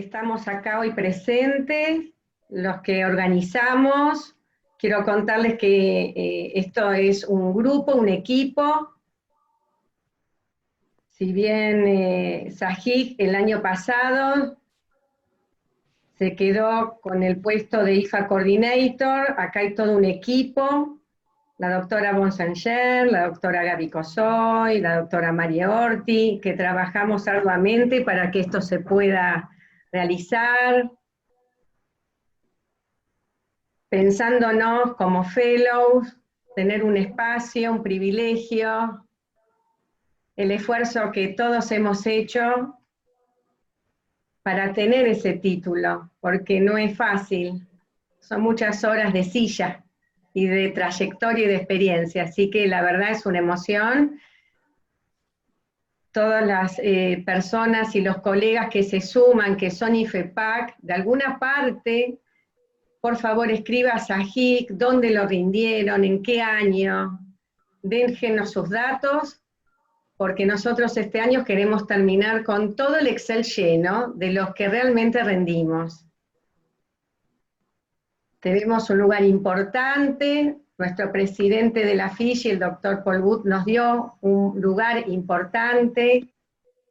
estamos acá hoy presentes, los que organizamos. Quiero contarles que esto es un grupo, un equipo. Si bien Sajid el año pasado se quedó con el puesto de IFA Coordinator, acá hay todo un equipo, la doctora Bonsanger, la doctora Gaby Cosoy, la doctora María Orti, que trabajamos arduamente para que esto se pueda realizar, pensándonos como fellows, tener un espacio, un privilegio, el esfuerzo que todos hemos hecho para tener ese título, porque no es fácil, son muchas horas de silla y de trayectoria y de experiencia, así que la verdad es una emoción. Todas las personas y los colegas que se suman, que son IFEPAC, de alguna parte, por favor escriba a Sajid dónde lo rindieron, en qué año, déjenos sus datos, porque nosotros este año queremos terminar con todo el Excel lleno de los que realmente rendimos. Tenemos un lugar importante, nuestro presidente de la FIGI, el doctor Paul Wood, nos dio un lugar importante,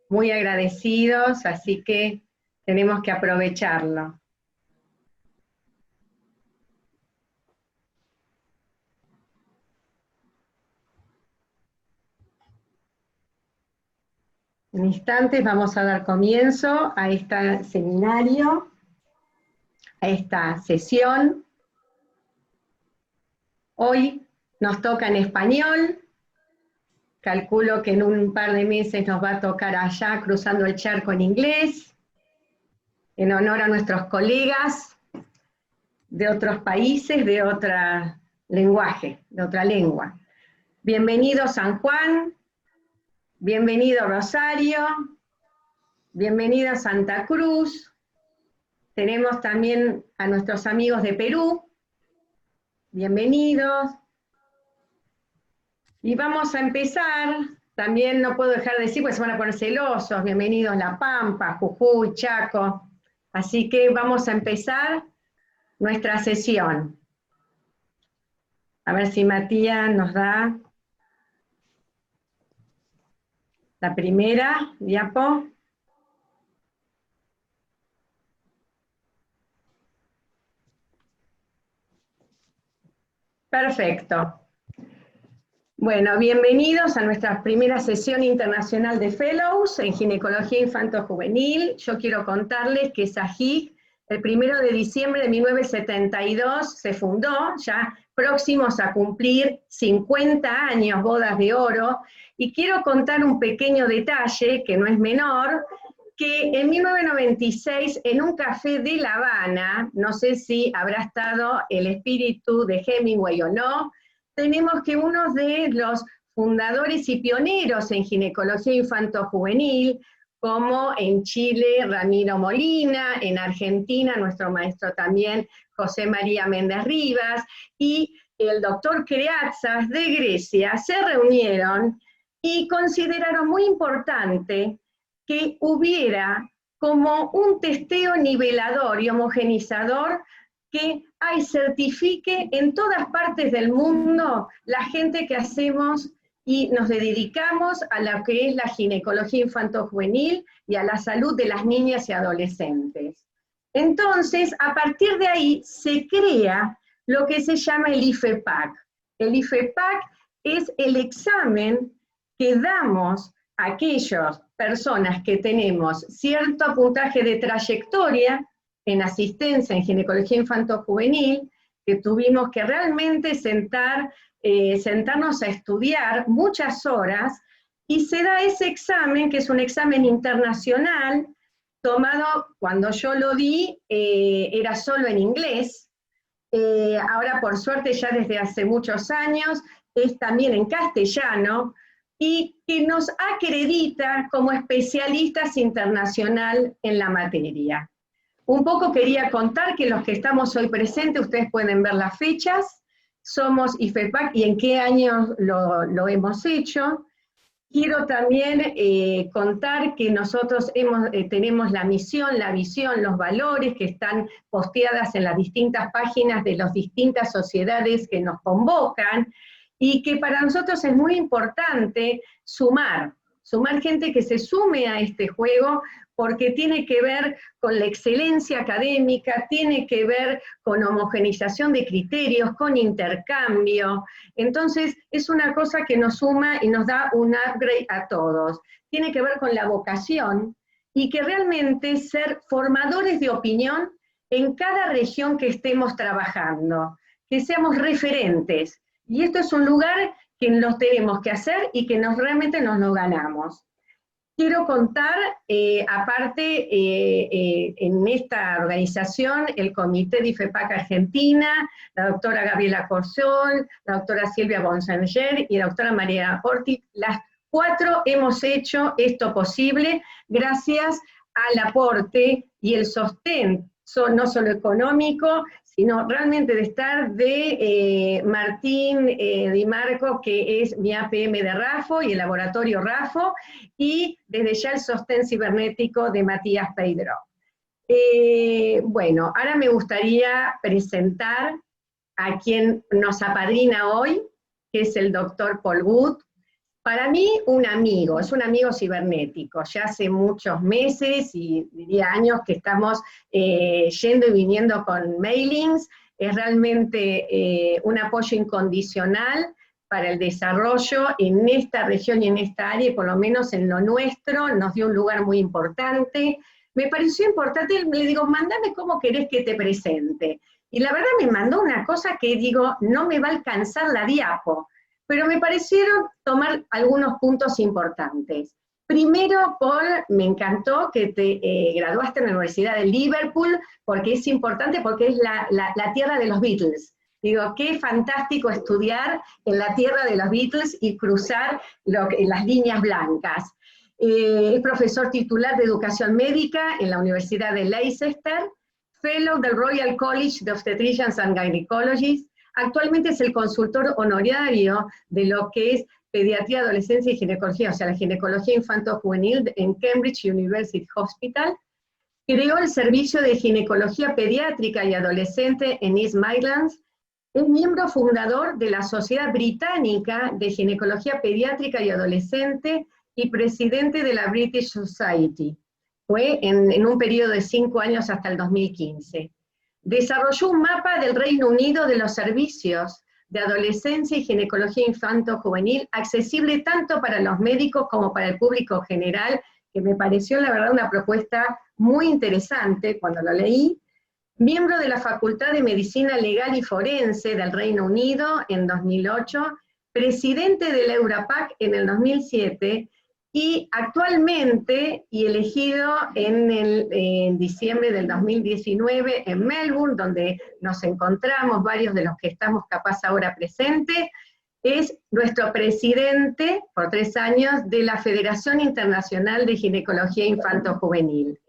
muy agradecidos, así que tenemos que aprovecharlo. En instantes vamos a dar comienzo a este seminario, a esta sesión. Hoy nos toca en español, calculo que en un par de meses nos va a tocar allá cruzando el charco en inglés, en honor a nuestros colegas de otros países, de otro lenguaje, de otra lengua. Bienvenido San Juan, bienvenido Rosario, bienvenida Santa Cruz. Tenemos también a nuestros amigos de Perú, bienvenidos. Y vamos a empezar, también no puedo dejar de decir, pues se van a poner celosos, bienvenidos La Pampa, Jujuy, Chaco. Así que vamos a empezar nuestra sesión. A ver si Matías nos da la primera diapo. Perfecto. Bueno, bienvenidos a nuestra primera sesión internacional de Fellows en Ginecología Infanto-Juvenil. Yo quiero contarles que Sajid, el 1 de diciembre de 1972, se fundó, ya próximos a cumplir 50 años, bodas de oro, y quiero contar un pequeño detalle, que no es menor, que en 1996, en un café de La Habana, no sé si habrá estado el espíritu de Hemingway o no, tenemos que uno de los fundadores y pioneros en ginecología infanto-juvenil, como en Chile Ramiro Molina, en Argentina nuestro maestro también José María Méndez Rivas, y el doctor Kreatsas de Grecia, se reunieron y consideraron muy importante que hubiera como un testeo nivelador y homogenizador que certifique en todas partes del mundo la gente que hacemos y nos dedicamos a lo que es la ginecología infanto-juvenil y a la salud de las niñas y adolescentes. Entonces, a partir de ahí se crea lo que se llama el IFEPAC. El IFEPAC es el examen que damos a aquellas personas que tenemos cierto puntaje de trayectoria en asistencia en ginecología infanto-juvenil, que tuvimos que realmente sentarnos a estudiar muchas horas, y se da ese examen, que es un examen internacional, tomado, cuando yo lo di, era solo en inglés, ahora por suerte ya desde hace muchos años, es también en castellano, y que nos acredita como especialistas internacional en la materia. Un poco quería contar que los que estamos hoy presentes, ustedes pueden ver las fechas, somos IFEPAC y en qué año lo hemos hecho. Quiero también contar que nosotros tenemos la misión, la visión, los valores que están posteadas en las distintas páginas de las distintas sociedades que nos convocan, y que para nosotros es muy importante sumar gente que se sume a este juego, porque tiene que ver con la excelencia académica, tiene que ver con homogeneización de criterios, con intercambio. Entonces, es una cosa que nos suma y nos da un upgrade a todos. Tiene que ver con la vocación y que realmente ser formadores de opinión en cada región que estemos trabajando, que seamos referentes. Y esto es un lugar que nos tenemos que hacer y que realmente nos lo ganamos. Quiero contar, aparte, en esta organización, el Comité de IFEPAC Argentina, la doctora Gabriela Corsol, la doctora Silvia Bonsanger y la doctora María Ortiz, las 4 hemos hecho esto posible gracias al aporte y el sostén, no solo económico, sino realmente de estar de Martín Di Marco, que es mi APM de RAFO y el laboratorio RAFO, y desde ya el sostén cibernético de Matías Pedro. Bueno, ahora me gustaría presentar a quien nos apadrina hoy, que es el doctor Paul Wood. Para mí, es un amigo cibernético, ya hace muchos meses y diría años que estamos yendo y viniendo con mailings, es realmente un apoyo incondicional para el desarrollo en esta región y en esta área, y por lo menos en lo nuestro, nos dio un lugar muy importante. Me pareció importante, le digo, mándame cómo querés que te presente. Y la verdad me mandó una cosa que digo, no me va a alcanzar la diapo, pero me parecieron tomar algunos puntos importantes. Primero, Paul, me encantó que te graduaste en la Universidad de Liverpool, porque es importante, porque es la tierra de los Beatles. Digo, qué fantástico estudiar en la tierra de los Beatles y cruzar las líneas blancas. Es profesor titular de Educación Médica en la Universidad de Leicester, Fellow del Royal College of Obstetricians and Gynecologists. Actualmente es el consultor honorario de lo que es pediatría, adolescencia y ginecología, o sea, la ginecología infanto-juvenil en Cambridge University Hospital. Creó el servicio de ginecología pediátrica y adolescente en East Midlands. Es miembro fundador de la Sociedad Británica de Ginecología Pediátrica y Adolescente y presidente de la British Society. Fue en un periodo de 5 años hasta el 2015. Desarrolló un mapa del Reino Unido de los servicios de adolescencia y ginecología infanto-juvenil, accesible tanto para los médicos como para el público general, que me pareció la verdad una propuesta muy interesante cuando lo leí. Miembro de la Facultad de Medicina Legal y Forense del Reino Unido en 2008, presidente del EURAPAC en el 2007, y actualmente, y elegido en diciembre del 2019 en Melbourne, donde nos encontramos varios de los que estamos capaz ahora presentes, es nuestro presidente por 3 años de la Federación Internacional de Ginecología Infanto-Juvenil.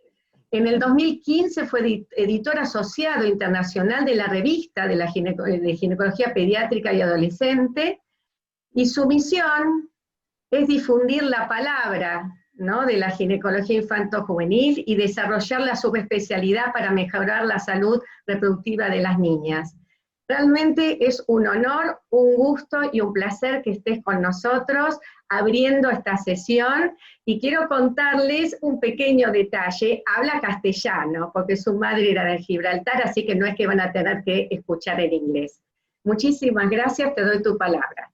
En el 2015 fue editor asociado internacional de la revista de Ginecología Pediátrica y Adolescente, y su misión es difundir la palabra, ¿no?, de la ginecología infanto-juvenil y desarrollar la subespecialidad para mejorar la salud reproductiva de las niñas. Realmente es un honor, un gusto y un placer que estés con nosotros abriendo esta sesión, y quiero contarles un pequeño detalle. Habla castellano, porque su madre era de Gibraltar, así que no es que van a tener que escuchar en inglés. Muchísimas gracias, te doy tu palabra.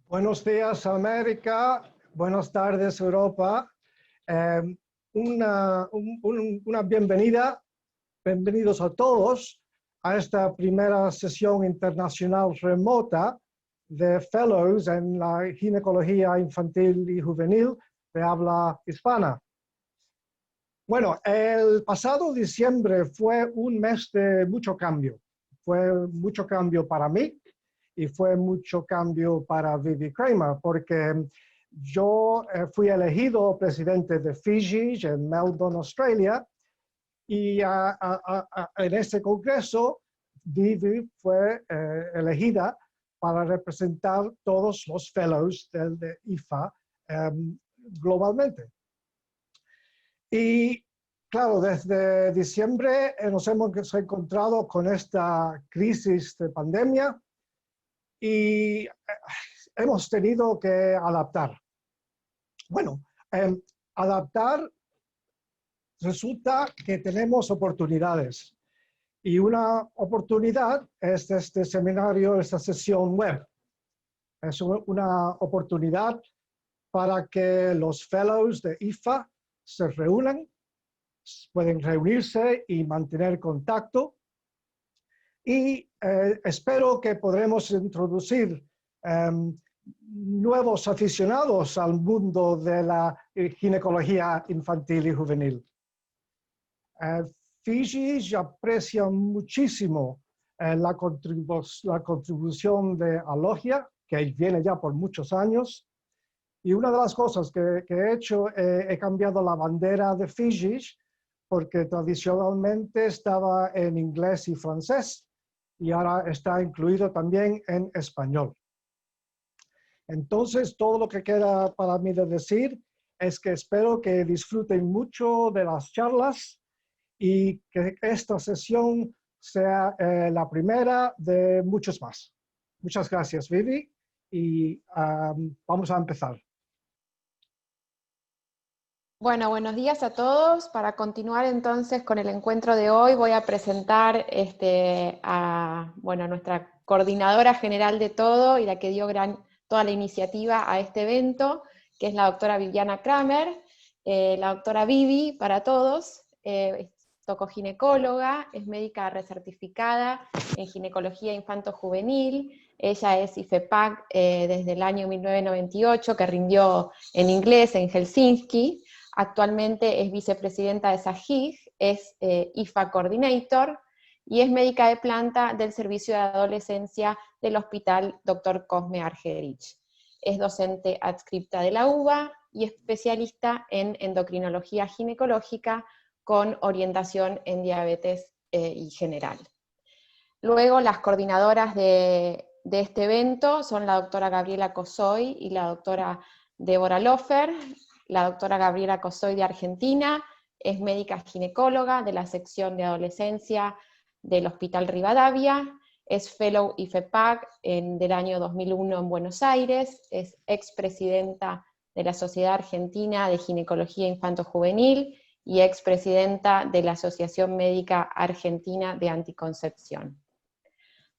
Buenos días, América. Buenas tardes, Europa. Una bienvenida, bienvenidos a todos a esta primera sesión internacional remota de Fellows en la ginecología infantil y juvenil de habla hispana. Bueno, el pasado diciembre fue un mes de mucho cambio. Fue mucho cambio para mí, y fue mucho cambio para Vivi Kramer, porque yo fui elegido presidente de Fiji en Melbourne, Australia, y en ese congreso Vivi fue elegida para representar todos los fellows de IFA globalmente. Y claro, desde diciembre nos hemos encontrado con esta crisis de pandemia y hemos tenido que adaptar. Bueno, adaptar resulta que tenemos oportunidades. Y una oportunidad es este seminario, esta sesión web. Es una oportunidad para que los fellows de IFA se reúnan, pueden reunirse y mantener contacto. Y espero que podremos introducir nuevos aficionados al mundo de la ginecología infantil y juvenil. Fiji aprecia muchísimo la contribución de Alogia, que viene ya por muchos años. Y una de las cosas que he hecho, he cambiado la bandera de Fiji, porque tradicionalmente estaba en inglés y francés, y ahora está incluido también en español. Entonces, todo lo que queda para mí de decir es que espero que disfruten mucho de las charlas y que esta sesión sea la primera de muchos más. Muchas gracias, Vivi, y vamos a empezar. Bueno, buenos días a todos. Para continuar entonces con el encuentro de hoy, voy a presentar a nuestra coordinadora general de todo y la que dio toda la iniciativa a este evento, que es la doctora Viviana Kramer. La doctora Vivi, para todos, es tocoginecóloga, es médica recertificada en ginecología infanto-juvenil. Ella es IFEPAC desde el año 1998, que rindió en inglés en Helsinki. Actualmente es vicepresidenta de SAGIG, es IFA Coordinator, y es médica de planta del Servicio de Adolescencia del Hospital Dr. Cosme Argerich. Es docente adscripta de la UBA y especialista en endocrinología ginecológica con orientación en diabetes y general. Luego, las coordinadoras de este evento son la doctora Gabriela Cosoy y la doctora Débora Lofer. La doctora Gabriela Cosoy de Argentina es médica ginecóloga de la sección de adolescencia del Hospital Rivadavia, es fellow IFEPAC del año 2001 en Buenos Aires, es expresidenta de la Sociedad Argentina de Ginecología Infanto-Juvenil y expresidenta de la Asociación Médica Argentina de Anticoncepción.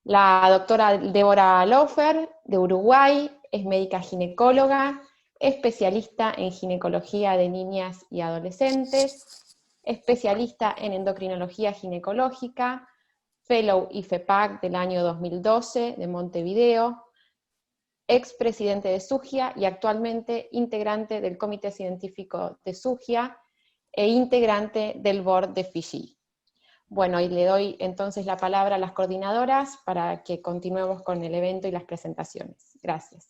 La doctora Débora Lofer, de Uruguay, es médica ginecóloga, especialista en ginecología de niñas y adolescentes, especialista en endocrinología ginecológica, fellow IFEPAC del año 2012 de Montevideo, expresidente de SUGIA y actualmente integrante del Comité Científico de SUGIA e integrante del Board de Fiji. Bueno, y le doy entonces la palabra a las coordinadoras para que continuemos con el evento y las presentaciones. Gracias.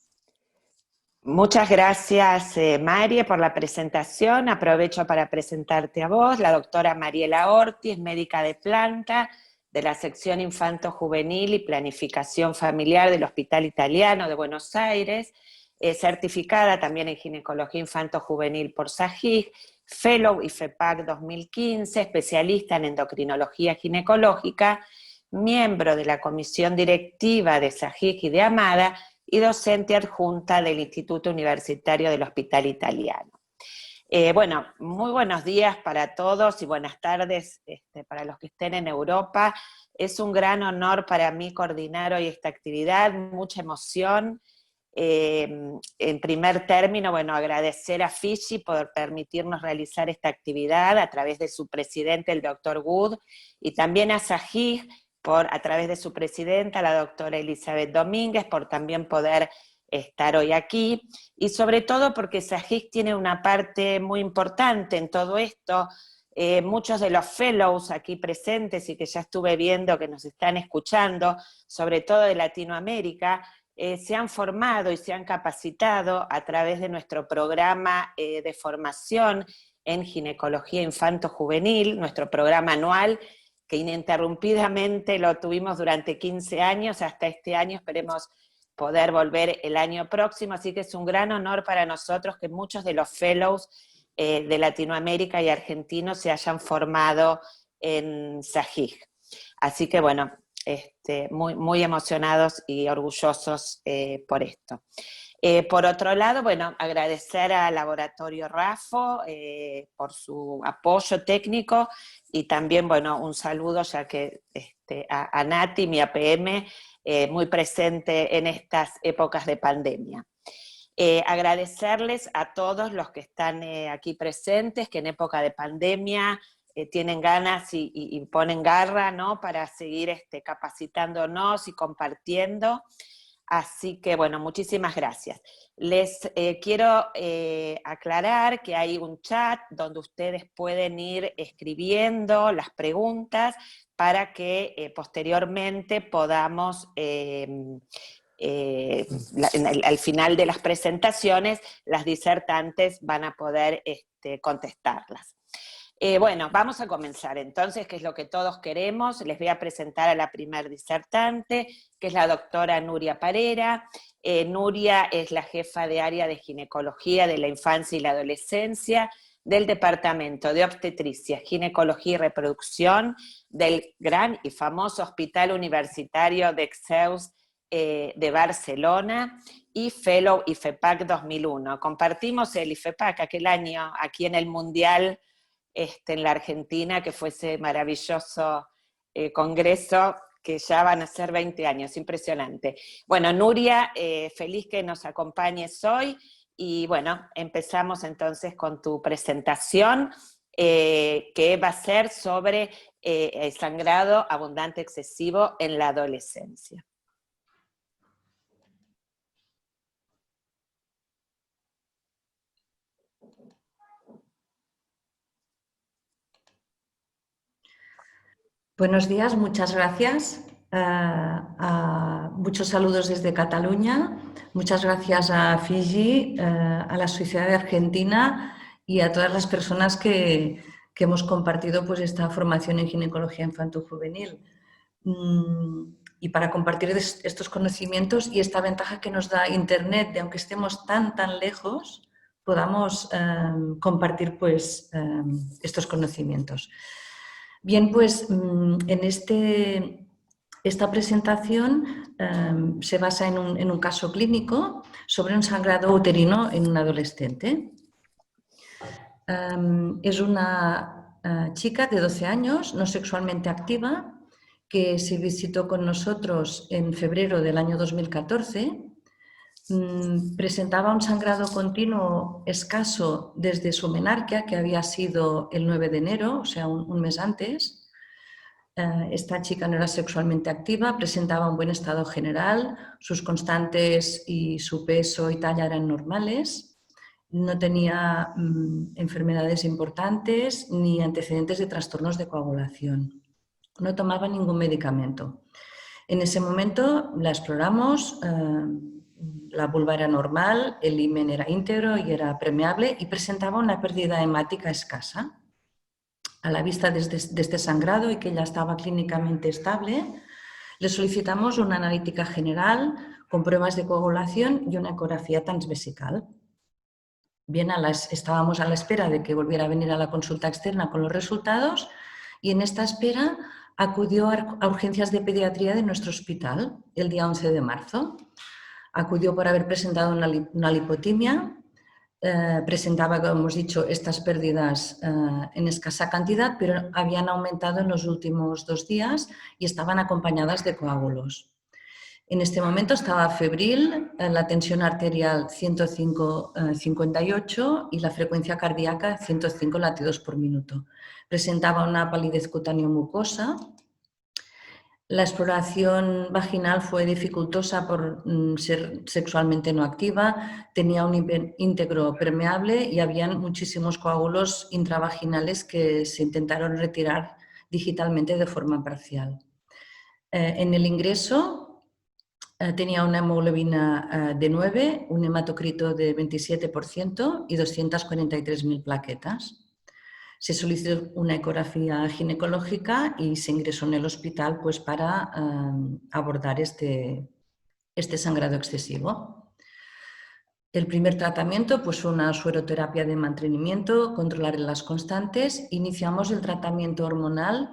Muchas gracias, Marie, por la presentación. Aprovecho para presentarte a vos, la doctora Mariela Orti, es médica de planta de la sección Infanto-Juvenil y Planificación Familiar del Hospital Italiano de Buenos Aires, certificada también en ginecología infanto-juvenil por SAGIG, fellow IFEPAC 2015, especialista en endocrinología ginecológica, miembro de la comisión directiva de SAGIG y de AMADA, y docente adjunta del Instituto Universitario del Hospital Italiano. Bueno, muy buenos días para todos y buenas tardes para los que estén en Europa. Es un gran honor para mí coordinar hoy esta actividad, mucha emoción. En primer término, bueno, agradecer a Fiji por permitirnos realizar esta actividad a través de su presidente, el Dr. Wood, y también a SAGIG, a través de su presidenta, la doctora Elizabeth Domínguez, por también poder estar hoy aquí, y sobre todo porque SAGIG tiene una parte muy importante en todo esto. Muchos de los fellows aquí presentes y que ya estuve viendo que nos están escuchando, sobre todo de Latinoamérica, se han formado y se han capacitado a través de nuestro programa de formación en ginecología infanto-juvenil, nuestro programa anual, que ininterrumpidamente lo tuvimos durante 15 años, hasta este año esperemos poder volver el año próximo, así que es un gran honor para nosotros que muchos de los fellows de Latinoamérica y argentinos se hayan formado en SAGIG. Así que bueno, muy emocionados y orgullosos por esto. Por otro lado, bueno, agradecer al Laboratorio RAFO por su apoyo técnico y también, bueno, un saludo ya que a Nati, mi APM, muy presente en estas épocas de pandemia. Agradecerles a todos los que están aquí presentes, que en época de pandemia tienen ganas y ponen garra, ¿no?, para seguir capacitándonos y compartiendo. Así que, bueno, muchísimas gracias. Les quiero aclarar que hay un chat donde ustedes pueden ir escribiendo las preguntas para que posteriormente podamos, al final de las presentaciones, las disertantes van a poder contestarlas. Bueno, vamos a comenzar entonces, que es lo que todos queremos. Les voy a presentar a la primer disertante, que es la doctora Nuria Parera. Nuria es la jefa de área de ginecología de la infancia y la adolescencia del Departamento de Obstetricia, Ginecología y Reproducción del gran y famoso Hospital Universitario d'Exeus de Barcelona y Fellow IFEPAC 2001. Compartimos el IFEPAC aquel año aquí en el Mundial en la Argentina, que fue ese maravilloso congreso que ya van a ser 20 años, impresionante. Bueno, Nuria, feliz que nos acompañes hoy, y bueno, empezamos entonces con tu presentación, que va a ser sobre el sangrado abundante excesivo en la adolescencia. Buenos días, muchas gracias. Muchos saludos desde Cataluña. Muchas gracias a Fiji, a la Sociedad de Argentina y a todas las personas que hemos compartido pues, esta formación en ginecología infanto-juvenil. Y para compartir estos conocimientos y esta ventaja que nos da Internet, de aunque estemos tan lejos, podamos compartir pues, estos conocimientos. Bien, pues en esta presentación se basa en un caso clínico sobre un sangrado uterino en un adolescente. Es una chica de 12 años, no sexualmente activa, que se visitó con nosotros en febrero del año 2014. Presentaba un sangrado continuo escaso desde su menarquia, que había sido el 9 de enero, o sea, un mes antes. Esta chica no era sexualmente activa, presentaba un buen estado general, sus constantes y su peso y talla eran normales, no tenía enfermedades importantes ni antecedentes de trastornos de coagulación. No tomaba ningún medicamento. En ese momento la exploramos. La vulva era normal, el himen era íntegro y era permeable y presentaba una pérdida hemática escasa. A la vista de este sangrado y que ya estaba clínicamente estable, le solicitamos una analítica general con pruebas de coagulación y una ecografía transvesical. Bien, estábamos a la espera de que volviera a venir a la consulta externa con los resultados y en esta espera acudió a urgencias de pediatría de nuestro hospital el día 11 de marzo. Acudió por haber presentado una lipotimia, presentaba, como hemos dicho, estas pérdidas en escasa cantidad, pero habían aumentado en los últimos 2 días y estaban acompañadas de coágulos. En este momento estaba febril, la tensión arterial 105/58 y la frecuencia cardíaca 105 latidos por minuto. Presentaba una palidez cutáneo mucosa. La exploración vaginal fue dificultosa por ser sexualmente no activa, tenía un himen íntegro permeable y habían muchísimos coágulos intravaginales que se intentaron retirar digitalmente de forma parcial. En el ingreso tenía una hemoglobina de 9, un hematocrito de 27% y 243.000 plaquetas. Se solicitó una ecografía ginecológica y se ingresó en el hospital pues, para abordar este este sangrado excesivo. El primer tratamiento pues, fue una sueroterapia de mantenimiento, controlar las constantes. Iniciamos el tratamiento hormonal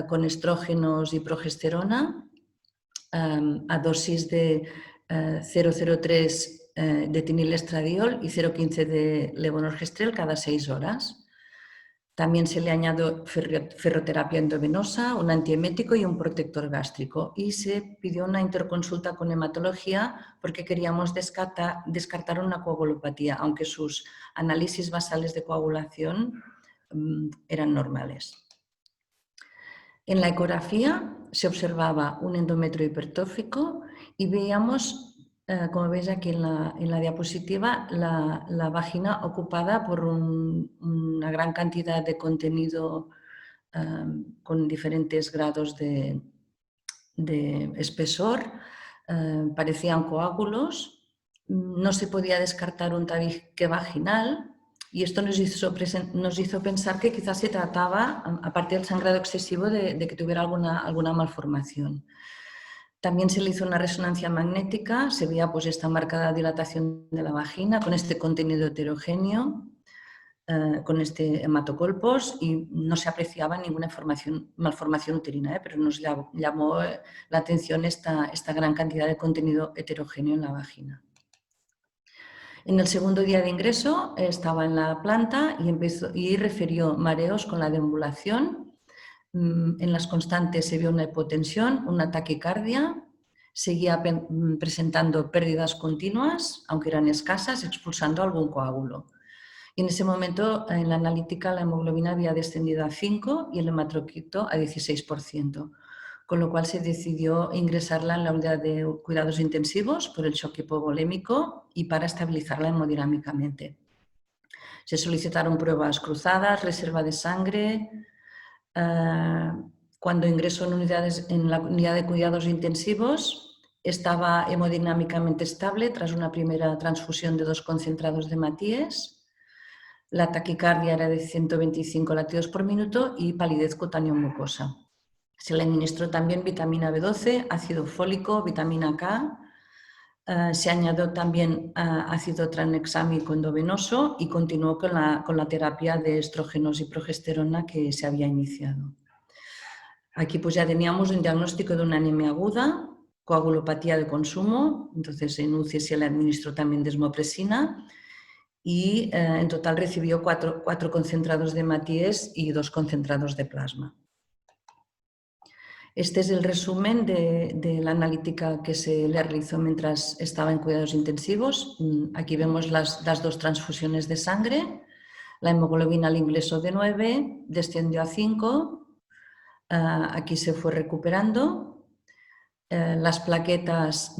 con estrógenos y progesterona a dosis de 0,03 de etinilestradiol y 0,15 de levonorgestrel cada 6 horas. También se le añadió ferroterapia endovenosa, un antiemético y un protector gástrico. Y se pidió una interconsulta con hematología porque queríamos descartar una coagulopatía, aunque sus análisis basales de coagulación eran normales. En la ecografía se observaba un endometrio hipertrófico y veíamos, como veis aquí en la diapositiva, la vagina ocupada por una gran cantidad de contenido con diferentes grados de espesor, parecían coágulos, no se podía descartar un tabique vaginal. Y esto nos hizo pensar que quizás se trataba, aparte del sangrado excesivo, de que tuviera alguna malformación. También se le hizo una resonancia magnética, se veía pues, esta marcada dilatación de la vagina con este contenido heterogéneo, con este hematocolpos, y no se apreciaba ninguna malformación uterina, pero nos llamó la atención esta gran cantidad de contenido heterogéneo en la vagina. En el segundo día de ingreso estaba en la planta y refirió mareos con la deambulación. En las constantes se vio una hipotensión, una taquicardia, seguía presentando pérdidas continuas, aunque eran escasas, expulsando algún coágulo. Y en ese momento, en la analítica, la hemoglobina había descendido a 5 y el hematocrito a 16%. Con lo cual se decidió ingresarla en la unidad de cuidados intensivos por el shock hipovolémico y para estabilizarla hemodinámicamente. Se solicitaron pruebas cruzadas, reserva de sangre. Cuando ingresó en la unidad de cuidados intensivos, estaba hemodinámicamente estable tras una primera transfusión de 2 concentrados de Matíes. La taquicardia era de 125 latidos por minuto y palidez cutáneo-mucosa. Se le administró también vitamina B12, ácido fólico, vitamina K. Se añadió también ácido tranexámico endovenoso y continuó con la terapia de estrógenos y progesterona que se había iniciado. Aquí pues ya teníamos un diagnóstico de una anemia aguda, coagulopatía de consumo, entonces en UCI se le administró también desmopresina y en total recibió 4 concentrados de Matíes y 2 concentrados de plasma. Este es el resumen de la analítica que se le realizó mientras estaba en cuidados intensivos. Aquí vemos las 2 transfusiones de sangre. La hemoglobina al ingreso de 9, descendió a 5. Aquí se fue recuperando. Las plaquetas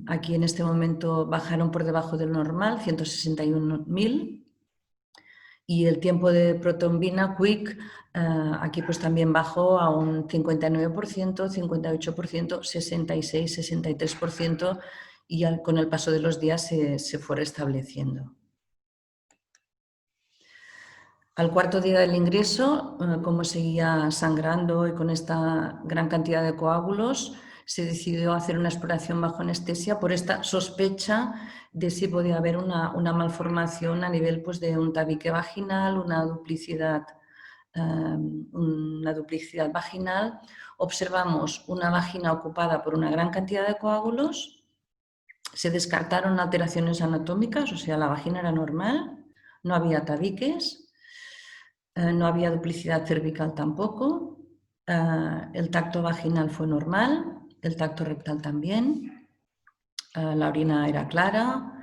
aquí en este momento bajaron por debajo del normal, 161.000. Y el tiempo de protrombina, quick, aquí pues también bajó a un 59%, 58%, 66%, 63% y con el paso de los días se fue restableciendo. Al cuarto día del ingreso, como seguía sangrando y con esta gran cantidad de coágulos, se decidió hacer una exploración bajo anestesia por esta sospecha de si podía haber una malformación a nivel pues, de un tabique vaginal, una duplicidad vaginal. Observamos una vagina ocupada por una gran cantidad de coágulos. Se descartaron alteraciones anatómicas, o sea, la vagina era normal, no había tabiques, no había duplicidad cervical tampoco, el tacto vaginal fue normal, el tacto rectal también, la orina era clara.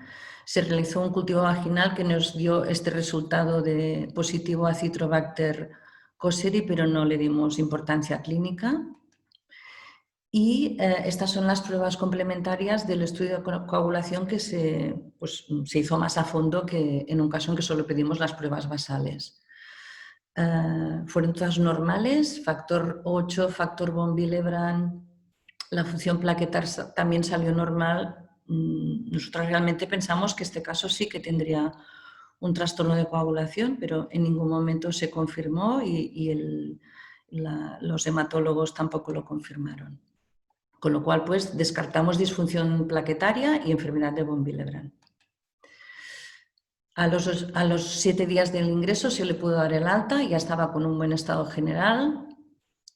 Se realizó un cultivo vaginal que nos dio este resultado de positivo a Citrobacter cosseri, pero no le dimos importancia clínica. Y estas son las pruebas complementarias del estudio de coagulación que se hizo más a fondo que en un caso en que solo pedimos las pruebas basales. Fueron todas normales, factor 8, factor von Willebrand, la función plaquetar también salió normal. Nosotros realmente pensamos que este caso sí que tendría un trastorno de coagulación, pero en ningún momento se confirmó y los hematólogos tampoco lo confirmaron. con lo cual pues descartamos disfunción plaquetaria y enfermedad de von Willebrand. A los 7 días del ingreso se le pudo dar el alta, ya estaba con un buen estado general,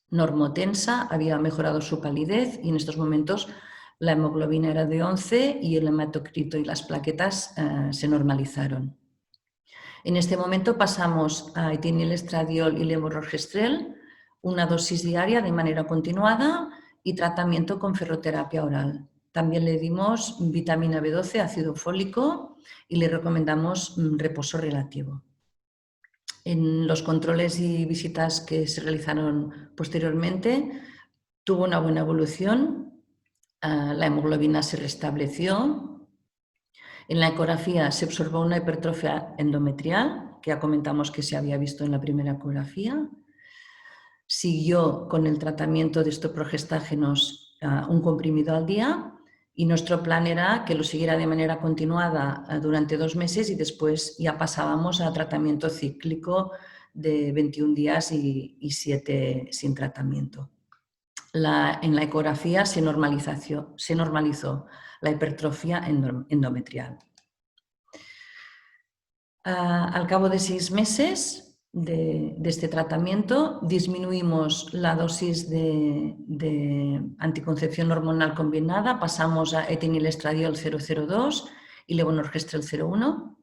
normotensa, había mejorado su palidez y en estos momentos la hemoglobina era de 11 y el hematocrito y las plaquetas se normalizaron. En este momento pasamos a etinilestradiol y levonorgestrel, una dosis diaria de manera continuada y tratamiento con ferroterapia oral. También le dimos vitamina B12, ácido fólico y le recomendamos reposo relativo. En los controles y visitas que se realizaron posteriormente tuvo una buena evolución, la hemoglobina se restableció, en la ecografía se observó una hipertrofia endometrial, que ya comentamos que se había visto en la primera ecografía. Siguió con el tratamiento de estoprogestágenos un comprimido al día y nuestro plan era que lo siguiera de manera continuada durante 2 meses y después ya pasábamos a tratamiento cíclico de 21 días y 7 sin tratamiento. En la ecografía se normalizó la hipertrofia endometrial. Al cabo de 6 meses de este tratamiento disminuimos la dosis de anticoncepción hormonal combinada, pasamos a etinilestradiol 0,02 y levonorgestrel 0,1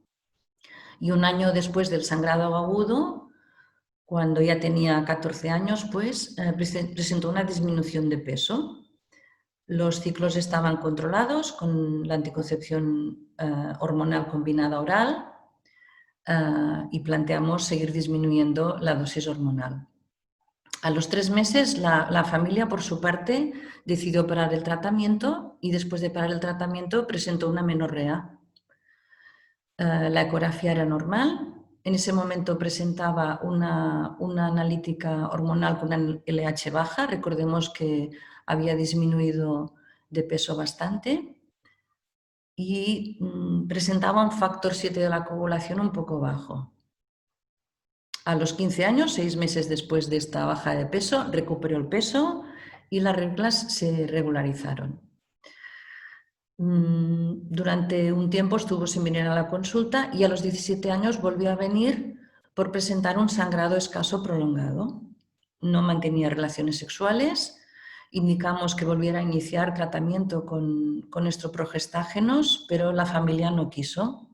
y un año después del sangrado agudo, cuando ya tenía 14 años, pues presentó una disminución de peso. Los ciclos estaban controlados con la anticoncepción hormonal combinada oral y planteamos seguir disminuyendo la dosis hormonal. A los 3 meses la familia, por su parte, decidió parar el tratamiento y después de parar el tratamiento presentó una menorrea. La ecografía era normal. En ese momento presentaba una analítica hormonal con una LH baja. Recordemos que había disminuido de peso bastante y presentaba un factor 7 de la coagulación un poco bajo. A los 15 años, 6 meses después de esta baja de peso, recuperó el peso y las reglas se regularizaron. Durante un tiempo estuvo sin venir a la consulta y a los 17 años volvió a venir por presentar un sangrado escaso prolongado. No mantenía relaciones sexuales. Indicamos que volviera a iniciar tratamiento con estroprogestágenos, pero la familia no quiso.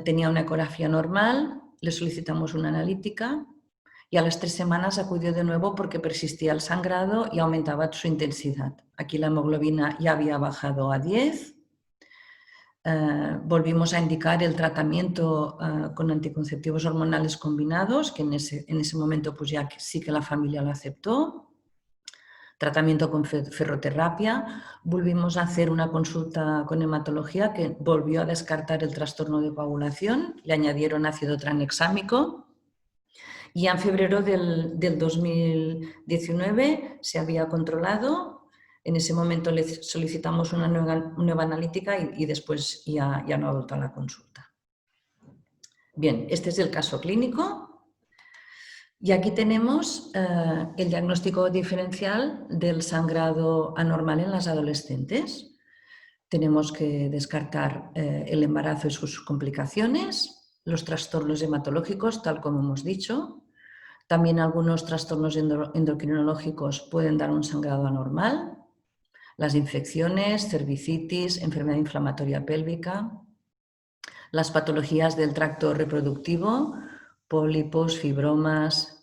Tenía una ecografía normal, le solicitamos una analítica y a las 3 semanas acudió de nuevo porque persistía el sangrado y aumentaba su intensidad. Aquí la hemoglobina ya había bajado a 10. Volvimos a indicar el tratamiento con anticonceptivos hormonales combinados, que en ese momento pues ya sí que la familia lo aceptó. Tratamiento con ferroterapia, volvimos a hacer una consulta con hematología que volvió a descartar el trastorno de coagulación, le añadieron ácido tranexámico y en febrero del 2019 se había controlado. En ese momento le solicitamos una nueva analítica y después ya no ha vuelto a la consulta. Bien, este es el caso clínico. Y aquí tenemos el diagnóstico diferencial del sangrado anormal en las adolescentes. Tenemos que descartar el embarazo y sus complicaciones, los trastornos hematológicos, tal como hemos dicho. También algunos trastornos endocrinológicos pueden dar un sangrado anormal. Las infecciones, cervicitis, enfermedad inflamatoria pélvica. Las patologías del tracto reproductivo, pólipos, fibromas,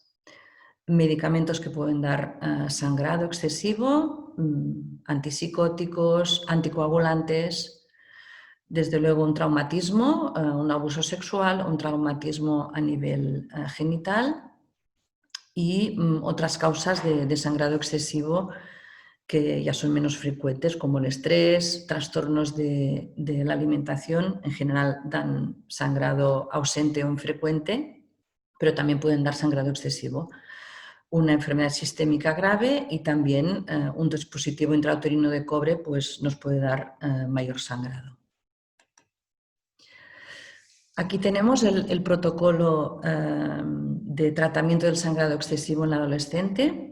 medicamentos que pueden dar sangrado excesivo, antipsicóticos, anticoagulantes, desde luego un traumatismo, un abuso sexual, un traumatismo a nivel genital y otras causas de sangrado excesivo que ya son menos frecuentes, como el estrés, trastornos de la alimentación, en general dan sangrado ausente o infrecuente, pero también pueden dar sangrado excesivo. Una enfermedad sistémica grave y también un dispositivo intrauterino de cobre pues, nos puede dar mayor sangrado. Aquí tenemos el protocolo de tratamiento del sangrado excesivo en la adolescente.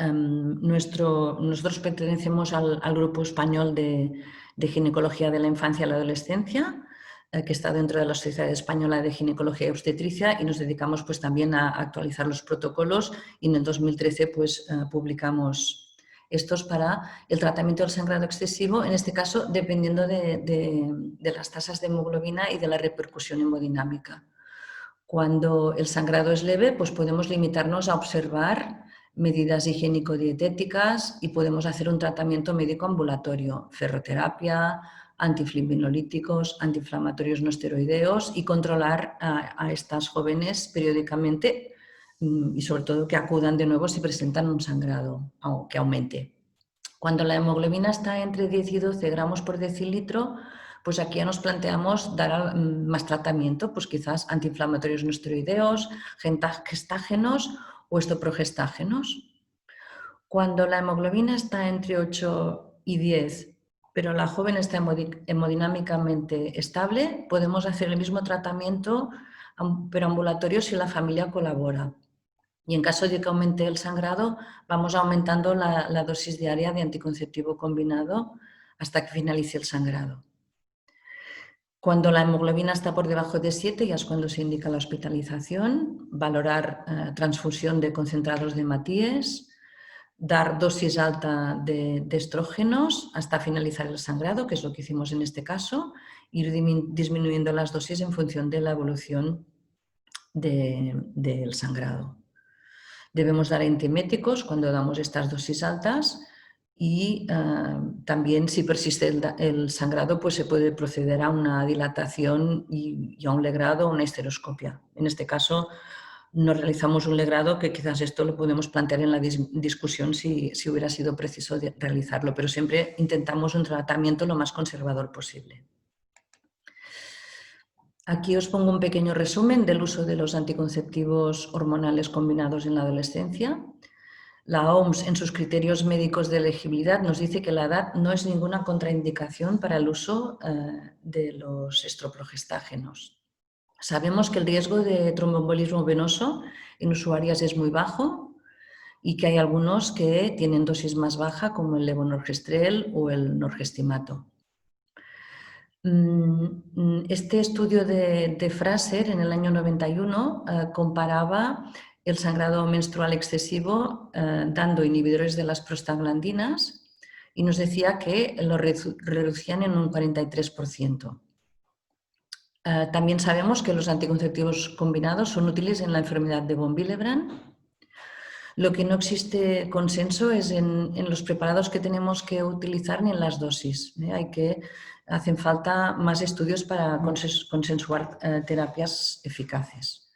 Nosotros pertenecemos al grupo español de ginecología de la infancia y la adolescencia, que está dentro de la Sociedad Española de Ginecología y Obstetricia, y nos dedicamos pues también a actualizar los protocolos, y en el 2013 pues publicamos estos para el tratamiento del sangrado excesivo, en este caso dependiendo de las tasas de hemoglobina y de la repercusión hemodinámica. Cuando el sangrado es leve, pues podemos limitarnos a observar medidas higiénico-dietéticas y podemos hacer un tratamiento médico ambulatorio, ferroterapia, antifibrinolíticos, antiinflamatorios no esteroideos, y controlar a estas jóvenes periódicamente y sobre todo que acudan de nuevo si presentan un sangrado que aumente. Cuando la hemoglobina está entre 10 y 12 gramos por decilitro, pues aquí ya nos planteamos dar más tratamiento, pues quizás antiinflamatorios no esteroideos, gestágenos o estoprogestágenos. Cuando la hemoglobina está entre 8 y 10, pero la joven está hemodinámicamente estable, podemos hacer el mismo tratamiento, pero ambulatorio, si la familia colabora. Y en caso de que aumente el sangrado, vamos aumentando la dosis diaria de anticonceptivo combinado hasta que finalice el sangrado. Cuando la hemoglobina está por debajo de 7, ya es cuando se indica la hospitalización, valorar transfusión de concentrados de hematíes, dar dosis alta de estrógenos hasta finalizar el sangrado, que es lo que hicimos en este caso, ir disminuyendo las dosis en función de la evolución del sangrado. Debemos dar antieméticos cuando damos estas dosis altas, y también si persiste el sangrado, pues se puede proceder a una dilatación y a un legrado o una histeroscopia. En este caso no realizamos un legrado, que quizás esto lo podemos plantear en la discusión si hubiera sido preciso realizarlo, pero siempre intentamos un tratamiento lo más conservador posible. Aquí os pongo un pequeño resumen del uso de los anticonceptivos hormonales combinados en la adolescencia. La OMS, en sus criterios médicos de elegibilidad, nos dice que la edad no es ninguna contraindicación para el uso de los estroprogestágenos. Sabemos que el riesgo de tromboembolismo venoso en usuarias es muy bajo y que hay algunos que tienen dosis más baja, como el levonorgestrel o el norgestimato. Este estudio de Fraser en el año 91 comparaba el sangrado menstrual excesivo dando inhibidores de las prostaglandinas, y nos decía que lo reducían en un 43%. También sabemos que los anticonceptivos combinados son útiles en la enfermedad de von Willebrand. Lo que no existe consenso es en los preparados que tenemos que utilizar ni en las dosis. Hacen falta más estudios para consensuar terapias eficaces.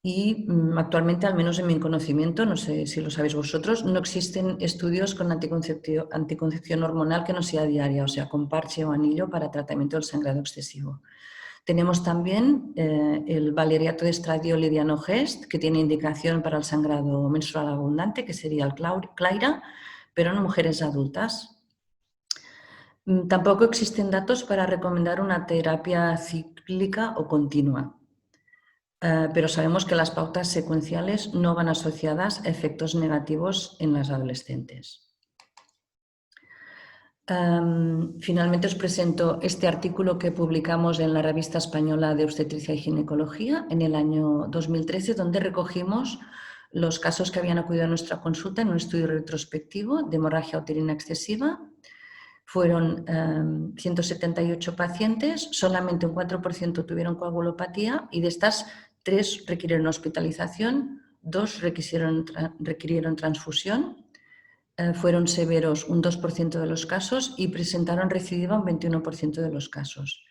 Y actualmente, al menos en mi conocimiento, no sé si lo sabéis vosotros, no existen estudios con anticoncepción hormonal que no sea diaria, o sea, con parche o anillo para tratamiento del sangrado excesivo. Tenemos también el valeriato de estradiol lidiano-gest, que tiene indicación para el sangrado menstrual abundante, que sería el Claira, pero en mujeres adultas. Tampoco existen datos para recomendar una terapia cíclica o continua. Pero sabemos que las pautas secuenciales no van asociadas a efectos negativos en las adolescentes. Finalmente os presento este artículo que publicamos en la Revista Española de Obstetricia y Ginecología en el año 2013, donde recogimos los casos que habían acudido a nuestra consulta en un estudio retrospectivo de hemorragia uterina excesiva. Fueron 178 pacientes, solamente un 4% tuvieron coagulopatía, y de estas 3 requirieron hospitalización, 2 requirieron transfusión, fueron severos un 2% de los casos y presentaron recidiva un 21% de los casos.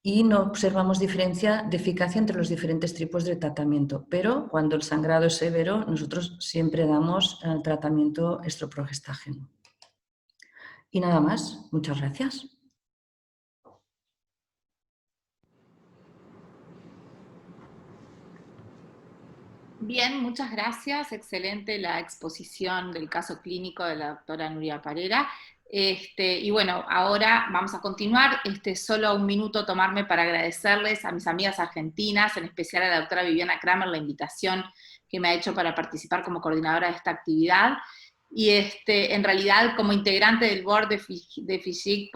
Y no observamos diferencia de eficacia entre los diferentes tipos de tratamiento, pero cuando el sangrado es severo, nosotros siempre damos tratamiento estroprogestágeno. Y nada más, muchas gracias. Bien, muchas gracias. Excelente la exposición del caso clínico de la doctora Nuria Parera. Y bueno, ahora vamos a continuar. Solo un minuto tomarme para agradecerles a mis amigas argentinas, en especial a la doctora Viviana Kramer, la invitación que me ha hecho para participar como coordinadora de esta actividad. Y en realidad, como integrante del board de FIGIC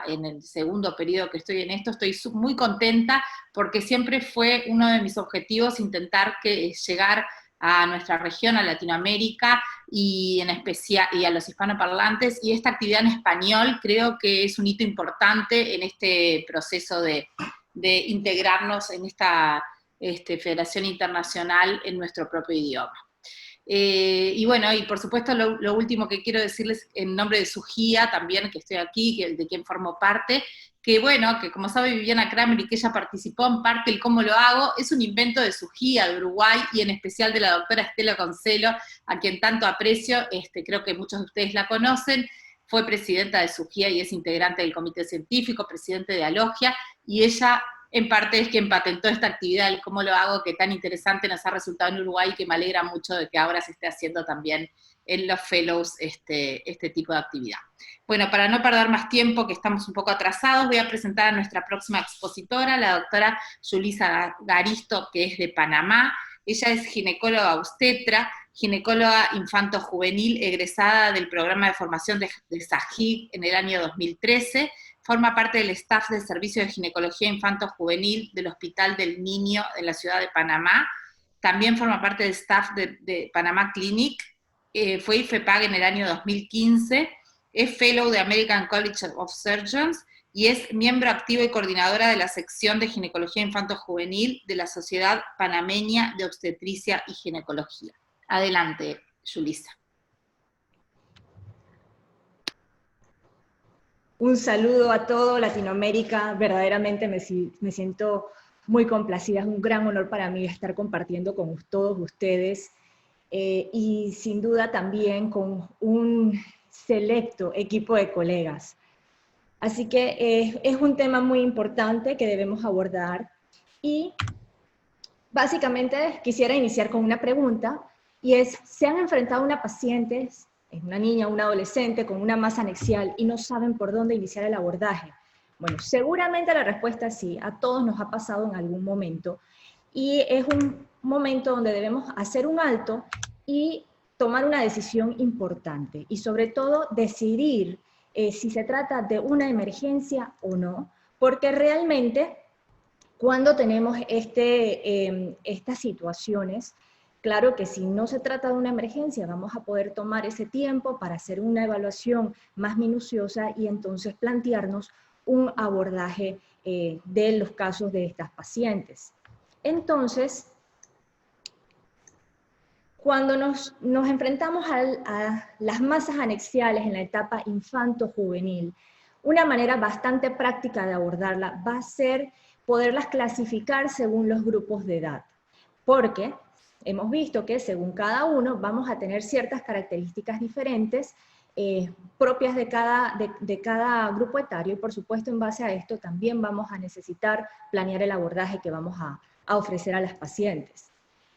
en el segundo periodo que estoy en esto, estoy muy contenta porque siempre fue uno de mis objetivos intentar llegar a nuestra región, a Latinoamérica, y en especial y a los hispanoparlantes, y esta actividad en español creo que es un hito importante en este proceso de integrarnos en esta Federación Internacional en nuestro propio idioma. Y bueno, y por supuesto lo último que quiero decirles en nombre de SUGIA también, que estoy aquí, de quien formo parte, que bueno, que como sabe Viviana Kramer y que ella participó en parte el Cómo lo hago, es un invento de SUGIA de Uruguay y en especial de la doctora Estela Concelo, a quien tanto aprecio, creo que muchos de ustedes la conocen. Fue presidenta de SUGIA y es integrante del comité científico, presidente de Alogia, y ella en parte es quien patentó esta actividad, el Cómo lo hago, que tan interesante nos ha resultado en Uruguay y que me alegra mucho de que ahora se esté haciendo también en los fellows este tipo de actividad. Bueno, para no perder más tiempo, que estamos un poco atrasados, voy a presentar a nuestra próxima expositora, la doctora Yulisa Garisto, que es de Panamá. Ella es ginecóloga obstetra, ginecóloga infanto-juvenil, egresada del programa de formación de SAGIG en el año 2013, forma parte del staff del Servicio de Ginecología Infanto-Juvenil del Hospital del Niño en la ciudad de Panamá, también forma parte del staff de Panamá Clinic, fue IFEPAG en el año 2015, es Fellow de American College of Surgeons, y es miembro activo y coordinadora de la sección de Ginecología Infanto-Juvenil de la Sociedad Panameña de Obstetricia y Ginecología. Adelante, Yulisa. Un saludo a todo Latinoamérica, verdaderamente me siento muy complacida, es un gran honor para mí estar compartiendo con todos ustedes y sin duda también con un selecto equipo de colegas. Así que es un tema muy importante que debemos abordar y básicamente quisiera iniciar con una pregunta y es, ¿se han enfrentado a una paciente, es una niña, una adolescente con una masa anexial y no saben por dónde iniciar el abordaje? Bueno, seguramente la respuesta es sí, a todos nos ha pasado en algún momento y es un momento donde debemos hacer un alto y tomar una decisión importante y sobre todo decidir si se trata de una emergencia o no, porque realmente cuando tenemos estas situaciones, claro que si no se trata de una emergencia, vamos a poder tomar ese tiempo para hacer una evaluación más minuciosa y entonces plantearnos un abordaje de los casos de estas pacientes. Entonces, cuando nos enfrentamos a las masas anexiales en la etapa infanto-juvenil, una manera bastante práctica de abordarla va a ser poderlas clasificar según los grupos de edad, porque hemos visto que según cada uno vamos a tener ciertas características diferentes propias de cada grupo etario y por supuesto en base a esto también vamos a necesitar planear el abordaje que vamos a ofrecer a las pacientes.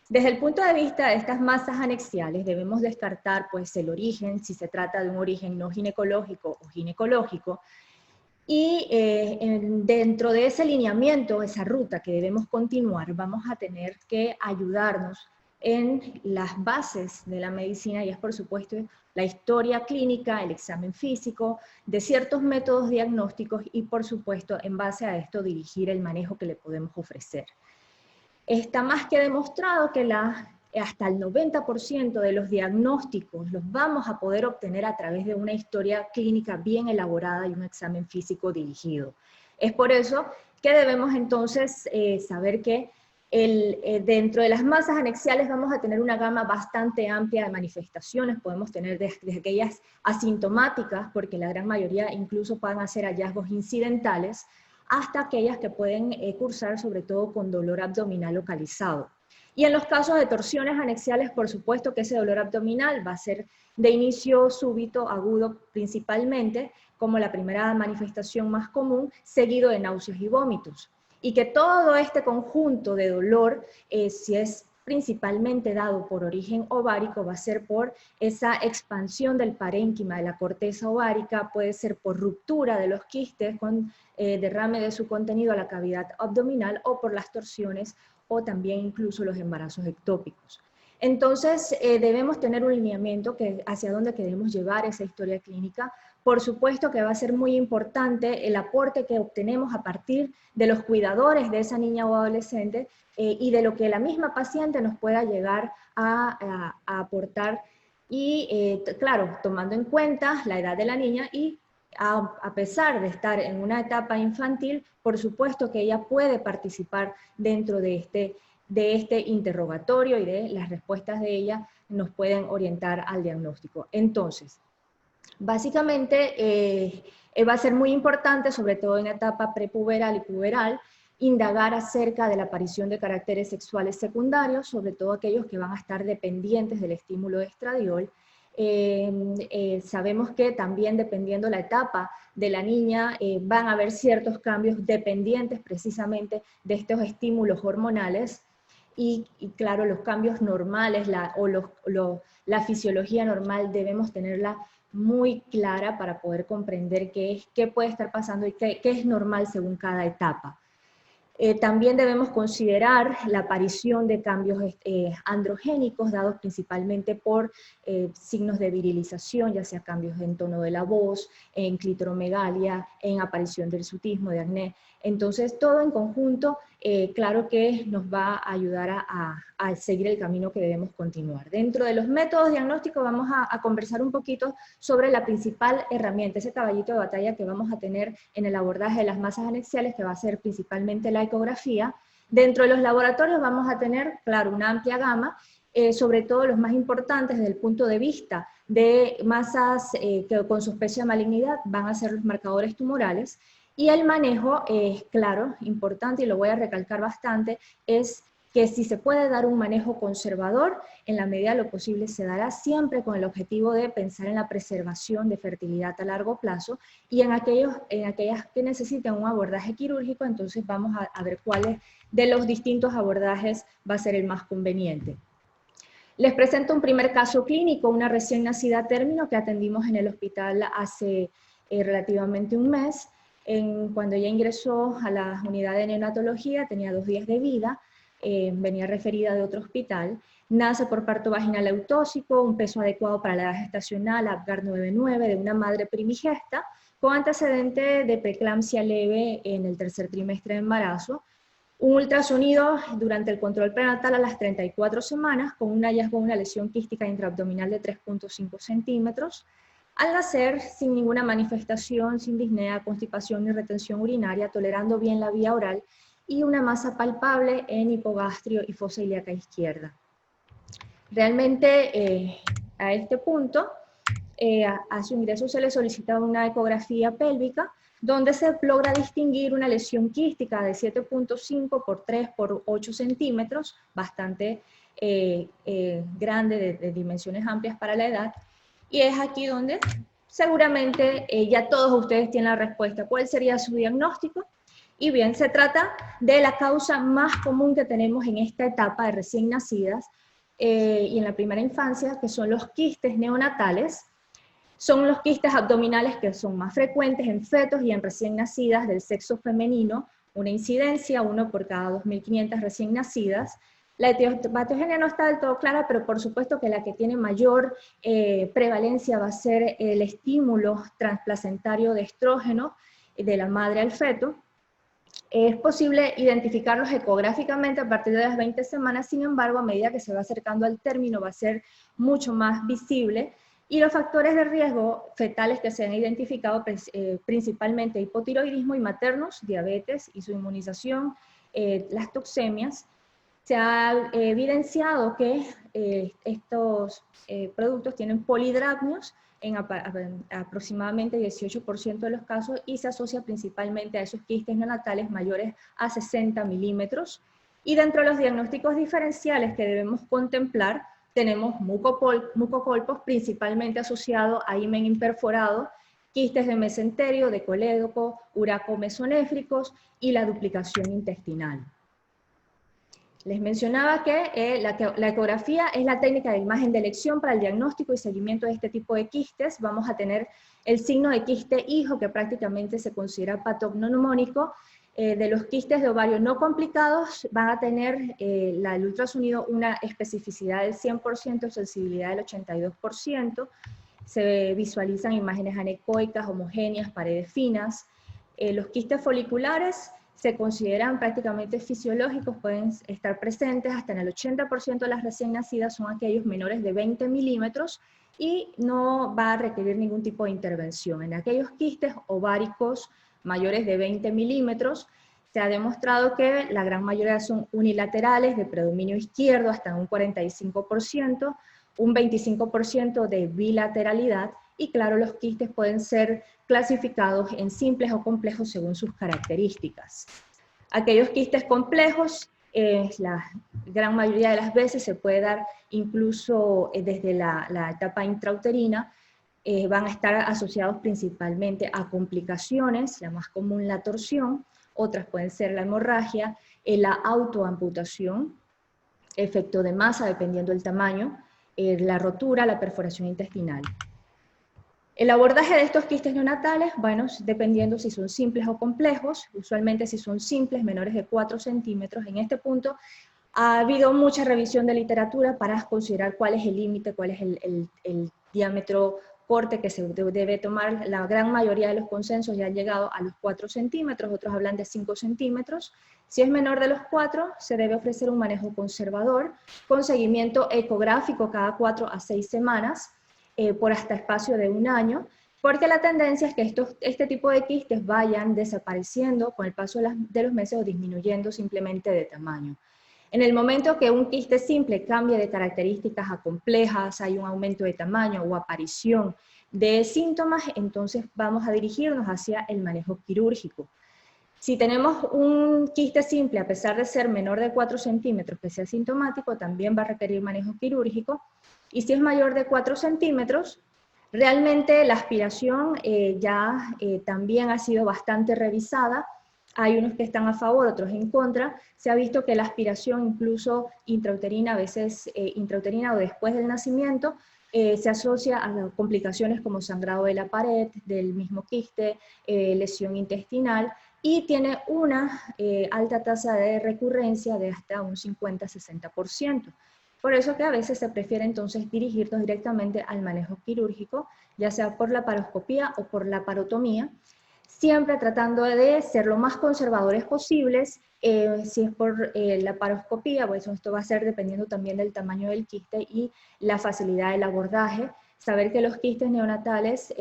Desde el punto de vista de estas masas anexiales debemos descartar pues el origen, si se trata de un origen no ginecológico o ginecológico, y dentro de ese lineamiento, esa ruta que debemos continuar, vamos a tener que ayudarnos en las bases de la medicina, y es por supuesto la historia clínica, el examen físico, de ciertos métodos diagnósticos, y por supuesto en base a esto dirigir el manejo que le podemos ofrecer. Está más que demostrado que hasta el 90% de los diagnósticos los vamos a poder obtener a través de una historia clínica bien elaborada y un examen físico dirigido. Es por eso que debemos entonces saber que dentro de las masas anexiales vamos a tener una gama bastante amplia de manifestaciones. Podemos tener desde aquellas asintomáticas, porque la gran mayoría incluso pueden hacer hallazgos incidentales, hasta aquellas que pueden cursar sobre todo con dolor abdominal localizado. Y en los casos de torsiones anexiales, por supuesto que ese dolor abdominal va a ser de inicio súbito, agudo principalmente, como la primera manifestación más común, seguido de náuseas y vómitos. Y que todo este conjunto de dolor, si es principalmente dado por origen ovárico, va a ser por esa expansión del parénquima de la corteza ovárica, puede ser por ruptura de los quistes con derrame de su contenido a la cavidad abdominal, o por las torsiones, o también incluso los embarazos ectópicos. Entonces, debemos tener un lineamiento hacia dónde queremos llevar esa historia clínica. Por supuesto que va a ser muy importante el aporte que obtenemos a partir de los cuidadores de esa niña o adolescente y de lo que la misma paciente nos pueda llegar a aportar, y claro, tomando en cuenta la edad de la niña, y a pesar de estar en una etapa infantil, por supuesto que ella puede participar dentro de este interrogatorio, y de las respuestas de ella nos pueden orientar al diagnóstico. Entonces, básicamente va a ser muy importante, sobre todo en la etapa prepuberal y puberal, indagar acerca de la aparición de caracteres sexuales secundarios, sobre todo aquellos que van a estar dependientes del estímulo de estradiol. Sabemos que también, dependiendo la etapa de la niña, van a haber ciertos cambios dependientes precisamente de estos estímulos hormonales, y claro, los cambios normales la fisiología normal debemos tenerla muy clara para poder comprender qué puede estar pasando y qué es normal según cada etapa. También debemos considerar la aparición de cambios androgénicos dados principalmente por signos de virilización, ya sea cambios en tono de la voz, en clitoromegalia, en aparición del hirsutismo, de acné. Entonces, todo en conjunto, claro que nos va a ayudar a seguir el camino que debemos continuar. Dentro de los métodos diagnósticos vamos a conversar un poquito sobre la principal herramienta, ese caballito de batalla que vamos a tener en el abordaje de las masas anexiales, que va a ser principalmente la ecografía. Dentro de los laboratorios vamos a tener, claro, una amplia gama, sobre todo los más importantes desde el punto de vista de masas que con sospecha de malignidad van a ser los marcadores tumorales. Y el manejo, claro, importante, y lo voy a recalcar bastante, es que si se puede dar un manejo conservador, en la medida de lo posible se dará, siempre con el objetivo de pensar en la preservación de fertilidad a largo plazo, y en aquellas que necesitan un abordaje quirúrgico, entonces vamos a ver cuáles de los distintos abordajes va a ser el más conveniente. Les presento un primer caso clínico, una recién nacida a término que atendimos en el hospital hace relativamente un mes. Cuando ella ingresó a la unidad de neonatología, tenía 2 días de vida, venía referida de otro hospital, nace por parto vaginal eutóxico, un peso adecuado para la edad gestacional, Apgar 9.9, de una madre primigesta, con antecedente de preeclampsia leve en el 3er trimestre de embarazo, un ultrasonido durante el control prenatal a las 34 semanas, con un hallazgo de una lesión quística intraabdominal de 3.5 centímetros, al nacer sin ninguna manifestación, sin disnea, constipación ni retención urinaria, tolerando bien la vía oral, y una masa palpable en hipogastrio y fosa ilíaca izquierda. Realmente a este punto, a su ingreso se le solicita una ecografía pélvica, donde se logra distinguir una lesión quística de 7.5 por 3 por 8 centímetros, bastante grande, de dimensiones amplias para la edad. Y es aquí donde seguramente ya todos ustedes tienen la respuesta. ¿Cuál sería su diagnóstico? Y bien, se trata de la causa más común que tenemos en esta etapa de recién nacidas y en la primera infancia, que son los quistes neonatales. Son los quistes abdominales que son más frecuentes en fetos y en recién nacidas del sexo femenino, una incidencia, 1 por cada 2.500 recién nacidas. La etiopatogenia no está del todo clara, pero por supuesto que la que tiene mayor prevalencia va a ser el estímulo transplacentario de estrógeno de la madre al feto. Es posible identificarlos ecográficamente a partir de las 20 semanas, sin embargo, a medida que se va acercando al término va a ser mucho más visible, y los factores de riesgo fetales que se han identificado principalmente hipotiroidismo y maternos, diabetes y su inmunización, las toxemias. Se ha evidenciado que estos productos tienen polidrapnios en aproximadamente 18% de los casos, y se asocia principalmente a esos quistes neonatales mayores a 60 milímetros. Y dentro de los diagnósticos diferenciales que debemos contemplar, tenemos mucocolpos principalmente asociados a himen imperforado, quistes de mesenterio, de colédoco, uracomesonéfricos y la duplicación intestinal. Les mencionaba que la ecografía es la técnica de imagen de elección para el diagnóstico y seguimiento de este tipo de quistes. Vamos a tener el signo de quiste hijo, que prácticamente se considera patognomónico. De los quistes de ovario no complicados van a tener el ultrasonido una especificidad del 100%, sensibilidad del 82%. Se visualizan imágenes anecoicas, homogéneas, paredes finas. Los quistes foliculares se consideran prácticamente fisiológicos, pueden estar presentes hasta en el 80% de las recién nacidas, son aquellos menores de 20 milímetros y no va a requerir ningún tipo de intervención. En aquellos quistes ováricos mayores de 20 milímetros, se ha demostrado que la gran mayoría son unilaterales, de predominio izquierdo hasta un 45%, un 25% de bilateralidad, y claro, los quistes pueden ser clasificados en simples o complejos según sus características. Aquellos quistes complejos, la gran mayoría de las veces se puede dar incluso desde la etapa intrauterina, van a estar asociados principalmente a complicaciones, la más común la torsión, otras pueden ser la hemorragia, la autoamputación, efecto de masa dependiendo del tamaño, la rotura, la perforación intestinal. El abordaje de estos quistes neonatales, bueno, dependiendo si son simples o complejos, usualmente si son simples, menores de 4 centímetros, en este punto ha habido mucha revisión de literatura para considerar cuál es el límite, cuál es el diámetro corte que se debe tomar. La gran mayoría de los consensos ya han llegado a los 4 centímetros, otros hablan de 5 centímetros. Si es menor de los 4, se debe ofrecer un manejo conservador, con seguimiento ecográfico cada 4 a 6 semanas, por hasta espacio de 1 año, porque la tendencia es que este tipo de quistes vayan desapareciendo con el paso de los meses o disminuyendo simplemente de tamaño. En el momento que un quiste simple cambie de características a complejas, hay un aumento de tamaño o aparición de síntomas, entonces vamos a dirigirnos hacia el manejo quirúrgico. Si tenemos un quiste simple, a pesar de ser menor de 4 centímetros, que sea sintomático, también va a requerir manejo quirúrgico. Y si es mayor de 4 centímetros, realmente la aspiración también ha sido bastante revisada. Hay unos que están a favor, otros en contra. Se ha visto que la aspiración, incluso intrauterina, a veces intrauterina o después del nacimiento, se asocia a complicaciones como sangrado de la pared, del mismo quiste, lesión intestinal, y tiene una alta tasa de recurrencia de hasta un 50-60%. Por eso que a veces se prefiere entonces dirigirnos directamente al manejo quirúrgico, ya sea por la laparoscopía o por la laparotomía, siempre tratando de ser lo más conservadores posibles. Si es por la laparoscopía, pues esto va a ser dependiendo también del tamaño del quiste y la facilidad del abordaje. Saber que los quistes neonatales,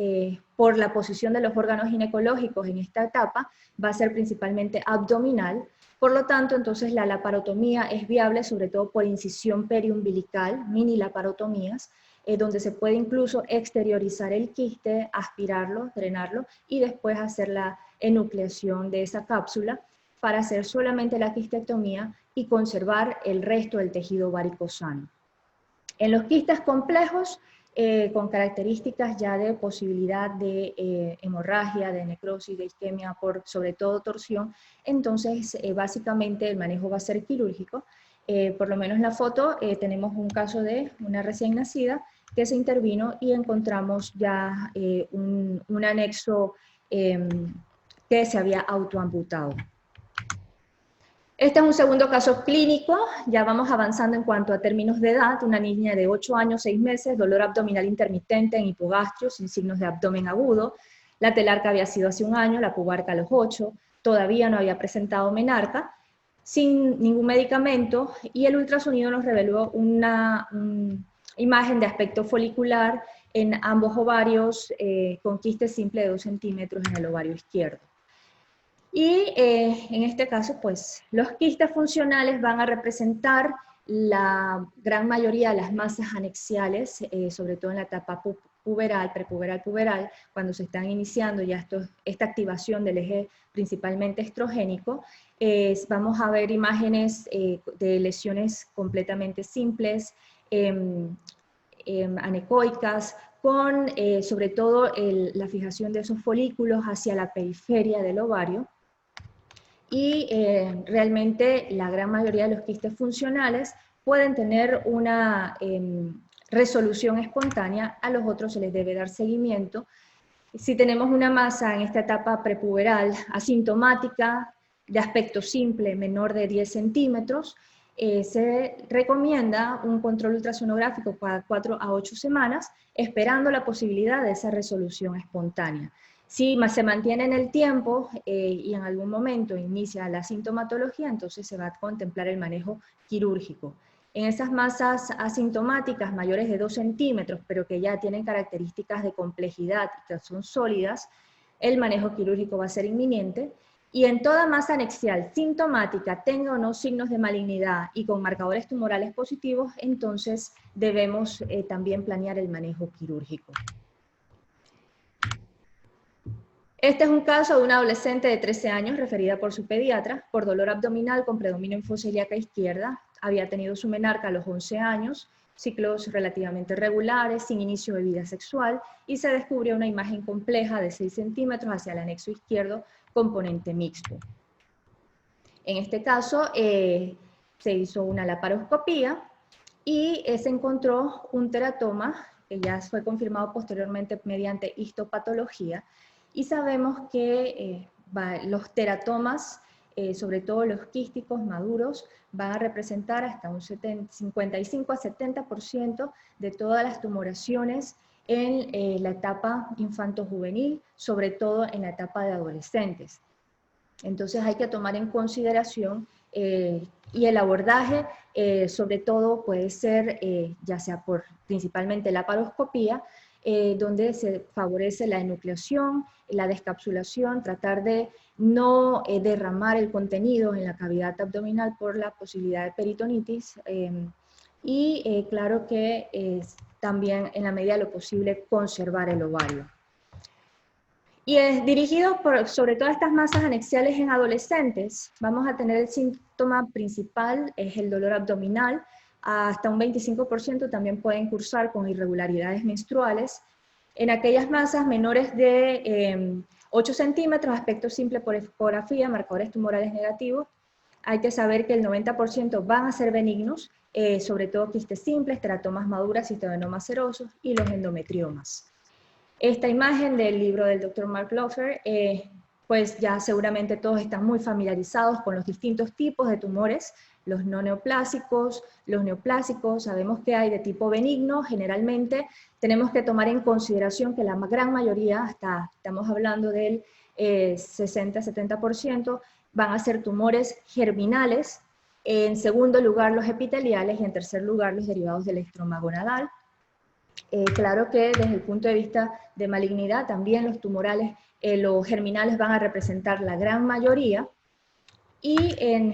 por la posición de los órganos ginecológicos en esta etapa, va a ser principalmente abdominal. Por lo tanto, entonces la laparotomía es viable, sobre todo por incisión periumbilical, mini laparotomías, donde se puede incluso exteriorizar el quiste, aspirarlo, drenarlo, y después hacer la enucleación de esa cápsula para hacer solamente la quistectomía y conservar el resto del tejido ovárico sano. En los quistes complejos, con características ya de posibilidad de hemorragia, de necrosis, de isquemia, por sobre todo torsión, entonces básicamente el manejo va a ser quirúrgico. Por lo menos en la foto tenemos un caso de una recién nacida que se intervino y encontramos ya un anexo que se había autoamputado. Este es un segundo caso clínico, ya vamos avanzando en cuanto a términos de edad, una niña de 8 años, 6 meses, dolor abdominal intermitente en hipogastrio, sin signos de abdomen agudo, la telarca había sido hace 1 año, la pubarca a los 8, todavía no había presentado menarca, sin ningún medicamento, y el ultrasonido nos reveló una imagen de aspecto folicular en ambos ovarios, con quiste simple de 2 centímetros en el ovario izquierdo. Y en este caso, pues, los quistes funcionales van a representar la gran mayoría de las masas anexiales, sobre todo en la etapa puberal, prepuberal, puberal, cuando se están iniciando ya esta activación del eje principalmente estrogénico. Vamos a ver imágenes de lesiones completamente simples, anecoicas, con sobre todo la fijación de esos folículos hacia la periferia del ovario. y realmente la gran mayoría de los quistes funcionales pueden tener una resolución espontánea, a los otros se les debe dar seguimiento. Si tenemos una masa en esta etapa prepuberal asintomática, de aspecto simple, menor de 10 centímetros, se recomienda un control ultrasonográfico cada 4 a 8 semanas, esperando la posibilidad de esa resolución espontánea. Si se mantiene en el tiempo y en algún momento inicia la sintomatología, entonces se va a contemplar el manejo quirúrgico. En esas masas asintomáticas mayores de 2 centímetros, pero que ya tienen características de complejidad y que son sólidas, el manejo quirúrgico va a ser inminente. Y en toda masa anexial sintomática, tenga o no signos de malignidad y con marcadores tumorales positivos, entonces debemos también planear el manejo quirúrgico. Este es un caso de una adolescente de 13 años referida por su pediatra por dolor abdominal con predominio en fosa ilíaca izquierda. Había tenido su menarca a los 11 años, ciclos relativamente regulares, sin inicio de vida sexual, y se descubrió una imagen compleja de 6 centímetros hacia el anexo izquierdo, componente mixto. En este caso se hizo una laparoscopía y se encontró un teratoma, que ya fue confirmado posteriormente mediante histopatología, y sabemos que los teratomas, sobre todo los quísticos maduros, van a representar hasta un 55 a 70% de todas las tumoraciones en la etapa infanto-juvenil, sobre todo en la etapa de adolescentes. Entonces hay que tomar en consideración y el abordaje sobre todo puede ser ya sea por principalmente la laparoscopía, donde se favorece la enucleación, la descapsulación, tratar de no derramar el contenido en la cavidad abdominal por la posibilidad de peritonitis y claro que también en la medida de lo posible conservar el ovario. Y es dirigido sobre todo a estas masas anexiales en adolescentes. Vamos a tener el síntoma principal, es el dolor abdominal. Hasta un 25% también pueden cursar con irregularidades menstruales. En aquellas masas menores de 8 centímetros, aspecto simple por ecografía, marcadores tumorales negativos, hay que saber que el 90% van a ser benignos, sobre todo quistes simples, teratomas maduras, citadenomas serosos y los endometriomas. Esta imagen del libro del Dr. Mark Lofer, pues ya seguramente todos están muy familiarizados con los distintos tipos de tumores, los no neoplásicos, los neoplásicos, sabemos que hay de tipo benigno, generalmente tenemos que tomar en consideración que la gran mayoría, estamos hablando del 60-70%, van a ser tumores germinales, en segundo lugar los epiteliales y en tercer lugar los derivados del estroma gonadal. Claro que desde el punto de vista de malignidad también los tumorales, los germinales van a representar la gran mayoría y en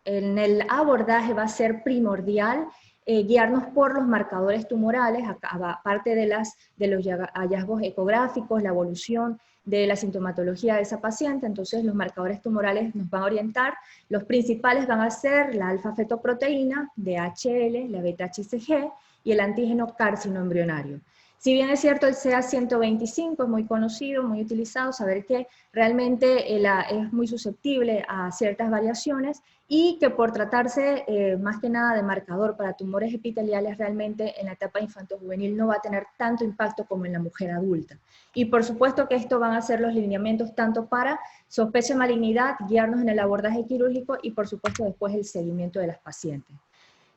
el abordaje va a ser primordial guiarnos por los marcadores tumorales, aparte de los hallazgos ecográficos, la evolución de la sintomatología de esa paciente. Entonces los marcadores tumorales nos van a orientar. Los principales van a ser la alfa-fetoproteína, DHL, la beta-HCG y el antígeno carcinoembrionario. Si bien es cierto el CA125 es muy conocido, muy utilizado, saber que realmente es muy susceptible a ciertas variaciones y que por tratarse más que nada de marcador para tumores epiteliales realmente en la etapa infanto-juvenil no va a tener tanto impacto como en la mujer adulta. Y por supuesto que esto van a ser los lineamientos tanto para sospecha de malignidad, guiarnos en el abordaje quirúrgico y por supuesto después el seguimiento de las pacientes.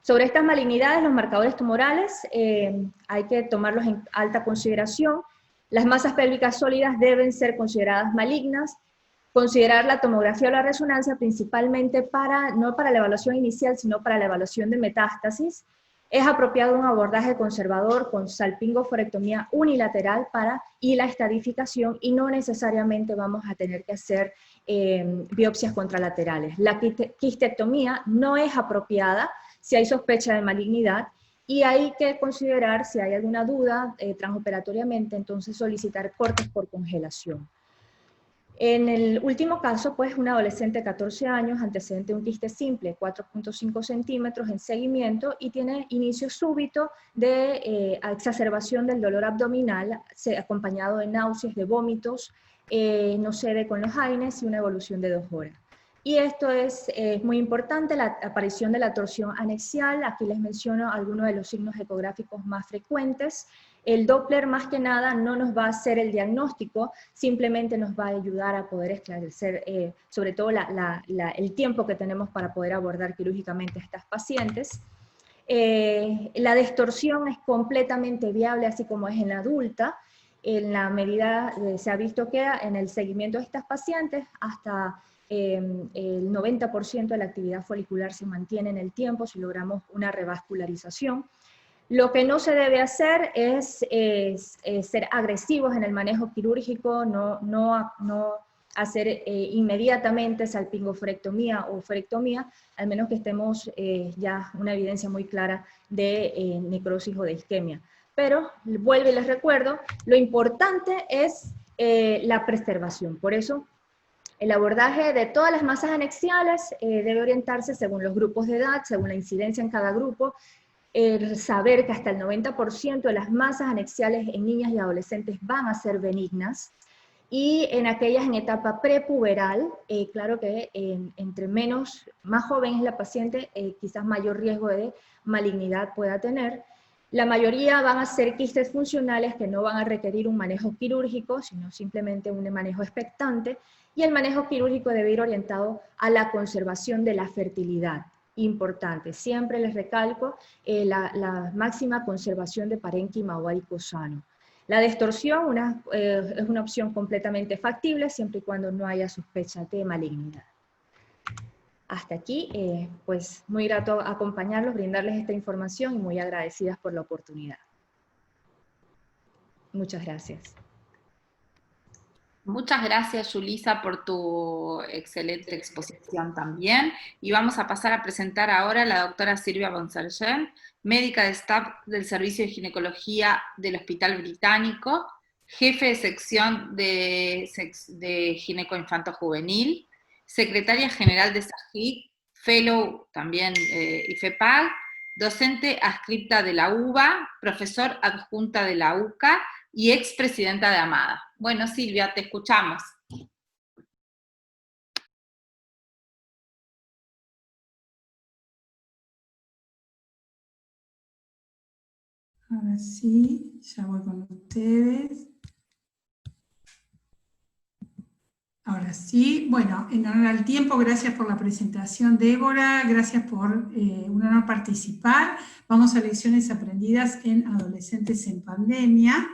Sobre estas malignidades, los marcadores tumorales, hay que tomarlos en alta consideración. Las masas pélvicas sólidas deben ser consideradas malignas. Considerar la tomografía o la resonancia principalmente no para la evaluación inicial, sino para la evaluación de metástasis. Es apropiado un abordaje conservador con salpingoforectomía unilateral y la estadificación, y no necesariamente vamos a tener que hacer biopsias contralaterales. La quistectomía no es apropiada si hay sospecha de malignidad, y hay que considerar, si hay alguna duda transoperatoriamente, entonces solicitar cortes por congelación. En el último caso, pues una adolescente de 14 años, antecedente de un quiste simple, 4.5 centímetros en seguimiento, y tiene inicio súbito de exacerbación del dolor abdominal, acompañado de náuseas, de vómitos, no cede con los AINES y una evolución de 2 horas. Y esto es muy importante, la aparición de la torsión anexial. Aquí les menciono algunos de los signos ecográficos más frecuentes. El Doppler, más que nada, no nos va a hacer el diagnóstico, simplemente nos va a ayudar a poder esclarecer, sobre todo el tiempo que tenemos para poder abordar quirúrgicamente a estas pacientes. La distorsión es completamente viable, así como es en la adulta, en la medida, se ha visto que en el seguimiento de estas pacientes, hasta el 90% de la actividad folicular se mantiene en el tiempo si logramos una revascularización. Lo que no se debe hacer es ser agresivos en el manejo quirúrgico, no hacer inmediatamente salpingoforectomía o oforectomía, al menos que estemos ya una evidencia muy clara de necrosis o de isquemia. Pero, vuelvo y les recuerdo, lo importante es la preservación. Por eso, el abordaje de todas las masas anexiales debe orientarse según los grupos de edad, según la incidencia en cada grupo, saber que hasta el 90% de las masas anexiales en niñas y adolescentes van a ser benignas, y en aquellas en etapa prepuberal, claro que entre más joven es la paciente, quizás mayor riesgo de malignidad pueda tener. La mayoría van a ser quistes funcionales que no van a requerir un manejo quirúrgico, sino simplemente un manejo expectante, y el manejo quirúrgico debe ir orientado a la conservación de la fertilidad. Importante, siempre les recalco la máxima conservación de parénquima ovárico sano. La distorsión es una opción completamente factible, siempre y cuando no haya sospecha de malignidad. Hasta aquí, pues muy grato acompañarlos, brindarles esta información y muy agradecidas por la oportunidad. Muchas gracias. Muchas gracias, Yulisa, por tu excelente exposición también. Y vamos a pasar a presentar ahora a la doctora Silvia Bonsergen, médica de staff del Servicio de Ginecología del Hospital Británico, jefe de sección de Gineco-Infanto-Juvenil, secretaria general de SAGIC, fellow también IFEPAG, docente adscripta de la UBA, profesor adjunta de la UCA, y expresidenta de AMADA. Bueno, Silvia, te escuchamos. Ahora sí, ya voy con ustedes. Ahora sí, bueno, en honor al tiempo, gracias por la presentación, Débora, gracias por un honor participar. Vamos a lecciones aprendidas en adolescentes en pandemia.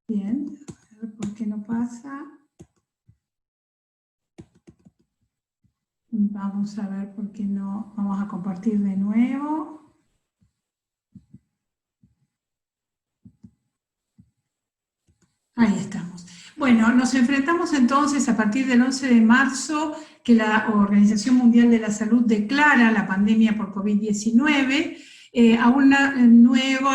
Bien, a ver por qué no pasa. Vamos a ver por qué no, vamos a compartir de nuevo. Ahí estamos. Bueno, nos enfrentamos entonces a partir del 11 de marzo, que la Organización Mundial de la Salud declara la pandemia por COVID-19, a un nuevo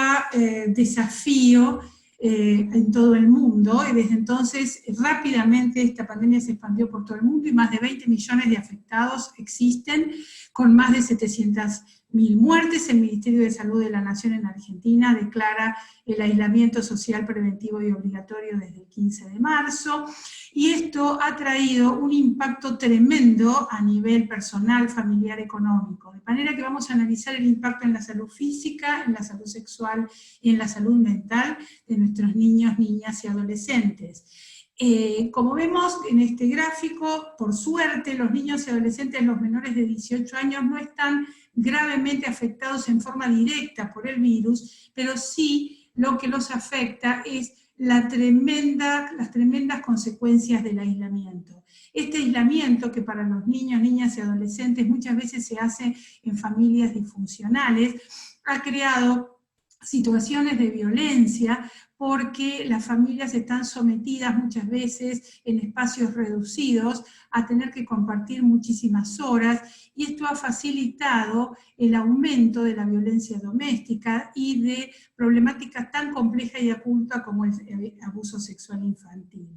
desafío en todo el mundo, y desde entonces rápidamente esta pandemia se expandió por todo el mundo y más de 20 millones de afectados existen, con más de 700.000 muertes. El Ministerio de Salud de la Nación en Argentina declara el aislamiento social preventivo y obligatorio desde el 15 de marzo, y esto ha traído un impacto tremendo a nivel personal, familiar, económico, de manera que vamos a analizar el impacto en la salud física, en la salud sexual y en la salud mental de nuestros niños, niñas y adolescentes. Como vemos en este gráfico, por suerte los niños y adolescentes, los menores de 18 años, no están gravemente afectados en forma directa por el virus, pero sí lo que los afecta es las tremendas consecuencias del aislamiento. Este aislamiento, que para los niños, niñas y adolescentes muchas veces se hace en familias disfuncionales, ha creado situaciones de violencia, porque las familias están sometidas muchas veces en espacios reducidos a tener que compartir muchísimas horas, y esto ha facilitado el aumento de la violencia doméstica y de problemáticas tan complejas y acutas como el abuso sexual infantil.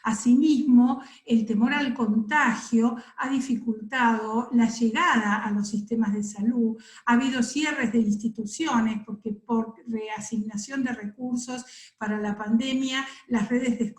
Asimismo, el temor al contagio ha dificultado la llegada a los sistemas de salud, ha habido cierres de instituciones, porque por reasignación de recursos para la pandemia, las redes de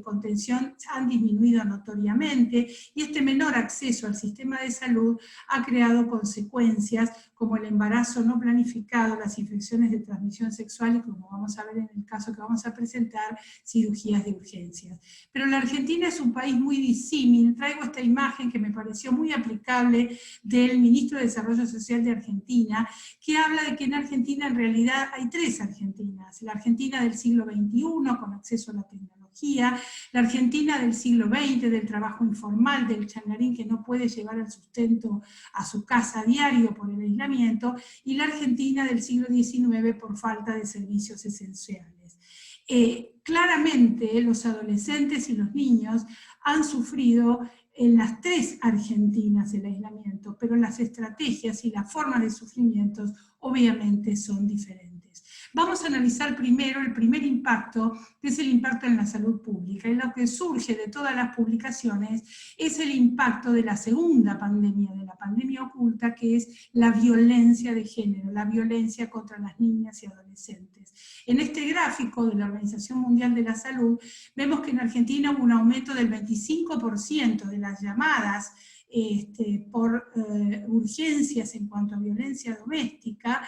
contención han disminuido notoriamente, y este menor acceso al sistema de salud ha creado consecuencias como el embarazo no planificado, las infecciones de transmisión sexual y, como vamos a ver en el caso que vamos a presentar, cirugías de urgencias. Pero la Argentina es un país muy disímil. Traigo esta imagen que me pareció muy aplicable del ministro de Desarrollo Social de Argentina, que habla de que en Argentina en realidad hay tres Argentinas: la Argentina del siglo XXI con acceso a la tecnología, la Argentina del siglo XX del trabajo informal, del changarín que no puede llevar el sustento a su casa a diario por el aislamiento, y la Argentina del siglo XIX por falta de servicios esenciales. Claramente los adolescentes y los niños han sufrido en las tres Argentinas el aislamiento, pero las estrategias y las formas de sufrimientos obviamente son diferentes. Vamos a analizar primero el primer impacto, que es el impacto en la salud pública, y lo que surge de todas las publicaciones es el impacto de la segunda pandemia, de la pandemia oculta, que es la violencia de género, la violencia contra las niñas y adolescentes. En este gráfico de la Organización Mundial de la Salud, vemos que en Argentina hubo un aumento del 25% de las llamadas por urgencias en cuanto a violencia doméstica,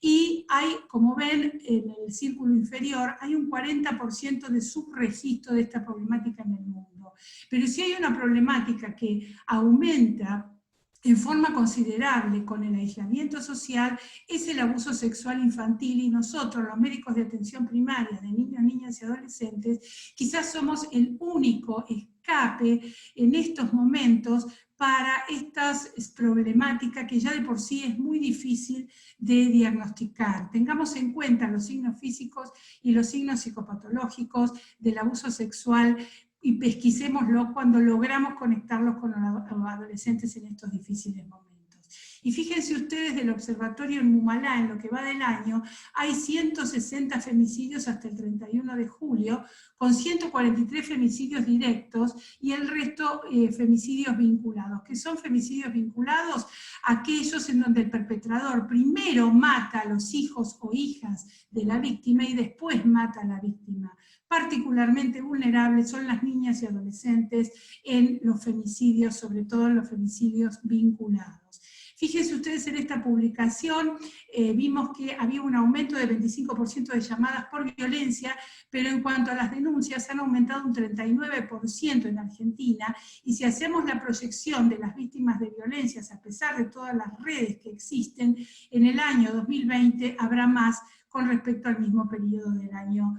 y hay, como ven en el círculo inferior, hay un 40% de subregistro de esta problemática en el mundo. Pero si hay una problemática que aumenta en forma considerable con el aislamiento social, es el abuso sexual infantil, y nosotros, los médicos de atención primaria de niños, niñas y adolescentes, quizás somos el único escape en estos momentos para estas problemáticas que ya de por sí es muy difícil de diagnosticar. Tengamos en cuenta los signos físicos y los signos psicopatológicos del abuso sexual y pesquisémoslo cuando logramos conectarlos con los adolescentes en estos difíciles momentos. Y fíjense ustedes, del observatorio en Mumalá, en lo que va del año, hay 160 femicidios hasta el 31 de julio, con 143 femicidios directos y el resto femicidios vinculados. ¿Qué son femicidios vinculados? Aquellos en donde el perpetrador primero mata a los hijos o hijas de la víctima y después mata a la víctima. Particularmente vulnerables son las niñas y adolescentes en los femicidios, sobre todo en los femicidios vinculados. Fíjense ustedes en esta publicación, vimos que había un aumento del 25% de llamadas por violencia, pero en cuanto a las denuncias han aumentado un 39% en Argentina, y si hacemos la proyección de las víctimas de violencias, a pesar de todas las redes que existen, en el año 2020 habrá más con respecto al mismo periodo del año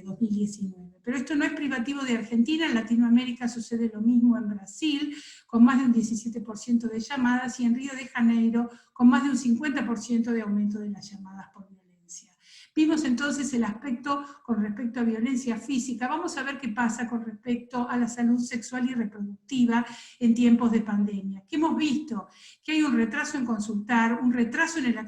2019. Pero esto no es privativo de Argentina. En Latinoamérica sucede lo mismo, en Brasil, con más de un 17% de llamadas, y en Río de Janeiro, con más de un 50% de aumento de las llamadas por violencia. Vimos entonces el aspecto con respecto a violencia física. Vamos a ver qué pasa con respecto a la salud sexual y reproductiva en tiempos de pandemia. ¿Qué hemos visto? Que hay un retraso en consultar, un retraso en el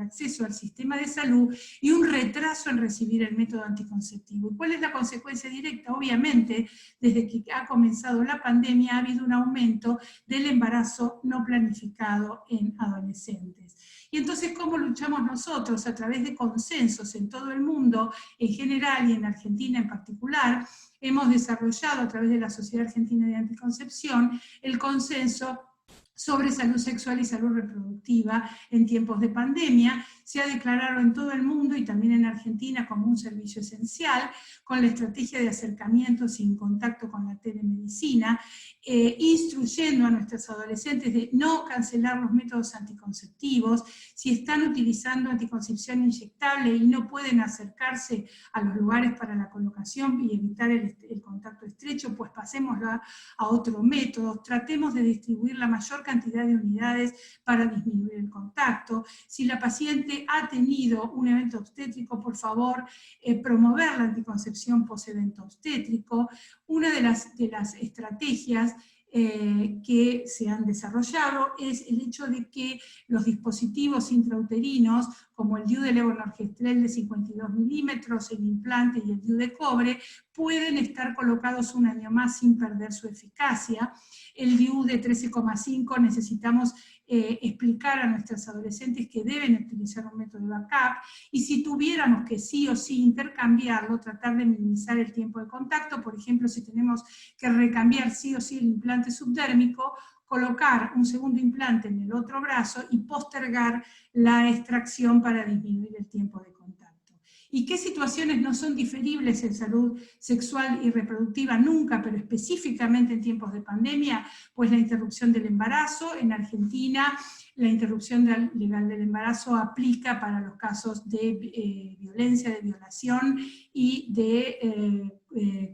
acceso al sistema de salud y un retraso en recibir el método anticonceptivo. ¿Y cuál es la consecuencia directa? Obviamente, desde que ha comenzado la pandemia ha habido un aumento del embarazo no planificado en adolescentes. Y entonces, ¿cómo luchamos nosotros? A través de consensos en todo el mundo, en general y en Argentina en particular. Hemos desarrollado a través de la Sociedad Argentina de Anticoncepción el consenso sobre salud sexual y salud reproductiva en tiempos de pandemia. Se ha declarado en todo el mundo y también en Argentina como un servicio esencial, con la estrategia de acercamiento sin contacto con la telemedicina, instruyendo a nuestros adolescentes de no cancelar los métodos anticonceptivos. Si están utilizando anticoncepción inyectable y no pueden acercarse a los lugares para la colocación y evitar el contacto estrecho, pues pasémoslo a otro método. Tratemos de distribuir la mayor cantidad de unidades para disminuir el contacto. Si la paciente ha tenido un evento obstétrico, por favor, promover la anticoncepción post-evento obstétrico. Una de las estrategias que se han desarrollado es el hecho de que los dispositivos intrauterinos, como el DIU de levonorgestrel de 52 milímetros, el implante y el DIU de cobre, pueden estar colocados un año más sin perder su eficacia. El DIU de 13,5 necesitamos explicar a nuestras adolescentes que deben utilizar un método de backup, y si tuviéramos que sí o sí intercambiarlo, tratar de minimizar el tiempo de contacto. Por ejemplo, si tenemos que recambiar sí o sí el implante subdérmico, colocar un segundo implante en el otro brazo y postergar la extracción para disminuir el tiempo de contacto. ¿Y qué situaciones no son diferibles en salud sexual y reproductiva nunca, pero específicamente en tiempos de pandemia? Pues la interrupción del embarazo. En Argentina, la interrupción legal del embarazo aplica para los casos de violencia, de violación y de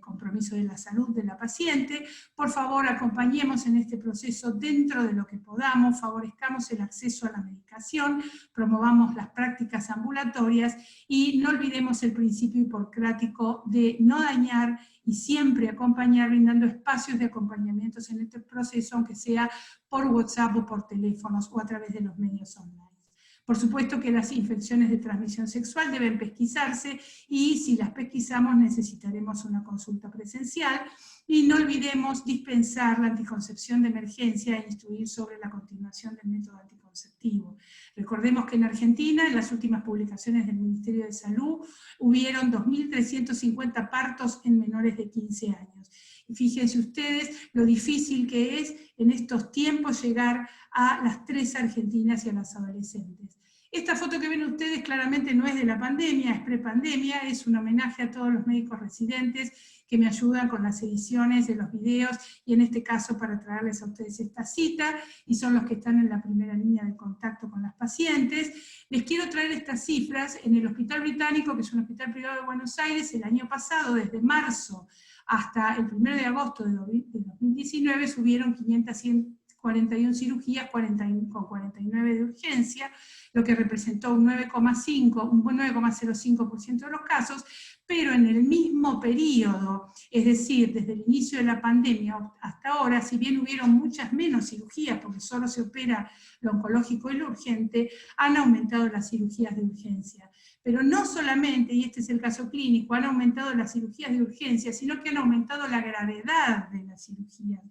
compromiso de la salud de la paciente. Por favor, acompañemos en este proceso dentro de lo que podamos, favorezcamos el acceso a la medicación, promovamos las prácticas ambulatorias y no olvidemos el principio hipocrático de no dañar y siempre acompañar, brindando espacios de acompañamientos en este proceso, aunque sea por WhatsApp o por teléfonos o a través de los medios online. Por supuesto que las infecciones de transmisión sexual deben pesquisarse, y si las pesquisamos necesitaremos una consulta presencial. Y no olvidemos dispensar la anticoncepción de emergencia e instruir sobre la continuación del método anticonceptivo. Recordemos que en Argentina, en las últimas publicaciones del Ministerio de Salud, hubieron 2.350 partos en menores de 15 años. Y fíjense ustedes lo difícil que es en estos tiempos llegar a las 3 argentinas y a las adolescentes. Esta foto que ven ustedes claramente no es de la pandemia, es prepandemia, es un homenaje a todos los médicos residentes que me ayudan con las ediciones de los videos, y en este caso para traerles a ustedes esta cita, y son los que están en la primera línea de contacto con las pacientes. Les quiero traer estas cifras. En el Hospital Británico, que es un hospital privado de Buenos Aires, el año pasado, desde marzo hasta el 1 de agosto de 2019, subieron 541 cirugías, con 49 de urgencia, lo que representó un 9,05% de los casos, pero en el mismo periodo, es decir, desde el inicio de la pandemia hasta ahora, si bien hubieron muchas menos cirugías, porque solo se opera lo oncológico y lo urgente, han aumentado las cirugías de urgencia. Pero no solamente, y este es el caso clínico, han aumentado las cirugías de urgencia, sino que han aumentado la gravedad de las cirugías.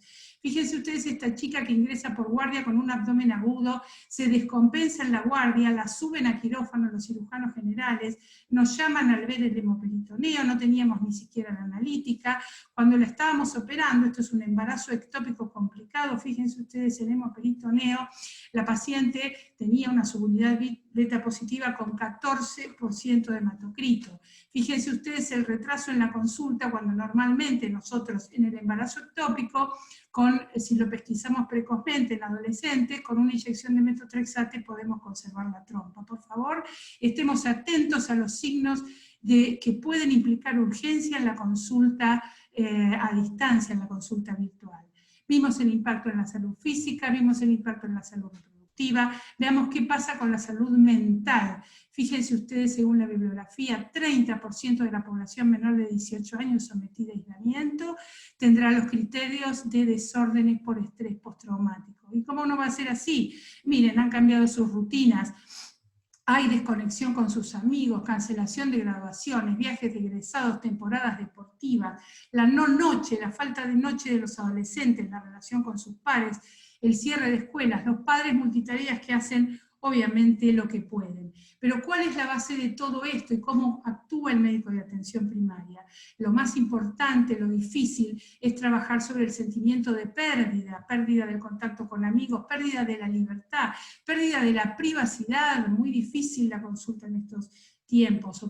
Fíjense ustedes esta chica que ingresa por guardia con un abdomen agudo, se descompensa en la guardia, la suben a quirófano los cirujanos generales, nos llaman al ver el hemoperitoneo, no teníamos ni siquiera la analítica. Cuando la estábamos operando, esto es un embarazo ectópico complicado, fíjense ustedes el hemoperitoneo, la paciente tenía una subunidad beta positiva con 14% de hematocrito. Fíjense ustedes el retraso en la consulta, cuando normalmente nosotros en el embarazo ectópico, si lo pesquisamos precozmente en adolescentes, con una inyección de metotrexate podemos conservar la trompa. Por favor, estemos atentos a los signos que pueden implicar urgencia en la consulta a distancia, en la consulta virtual. Vimos el impacto en la salud física, vimos el impacto en la salud reproductiva, veamos qué pasa con la salud mental. Fíjense ustedes, según la bibliografía, 30% de la población menor de 18 años sometida a aislamiento tendrá los criterios de desórdenes por estrés postraumático. ¿Y cómo no va a ser así? Miren, han cambiado sus rutinas. Hay desconexión con sus amigos, cancelación de graduaciones, viajes de egresados, temporadas deportivas, la no noche, la falta de noche de los adolescentes, la relación con sus pares, el cierre de escuelas, los padres multitareas que hacen obviamente lo que pueden. Pero ¿cuál es la base de todo esto y cómo actúa el médico de atención primaria? Lo más importante, lo difícil, es trabajar sobre el sentimiento de pérdida del contacto con amigos, pérdida de la libertad, pérdida de la privacidad, muy difícil la consulta en estos tiempos,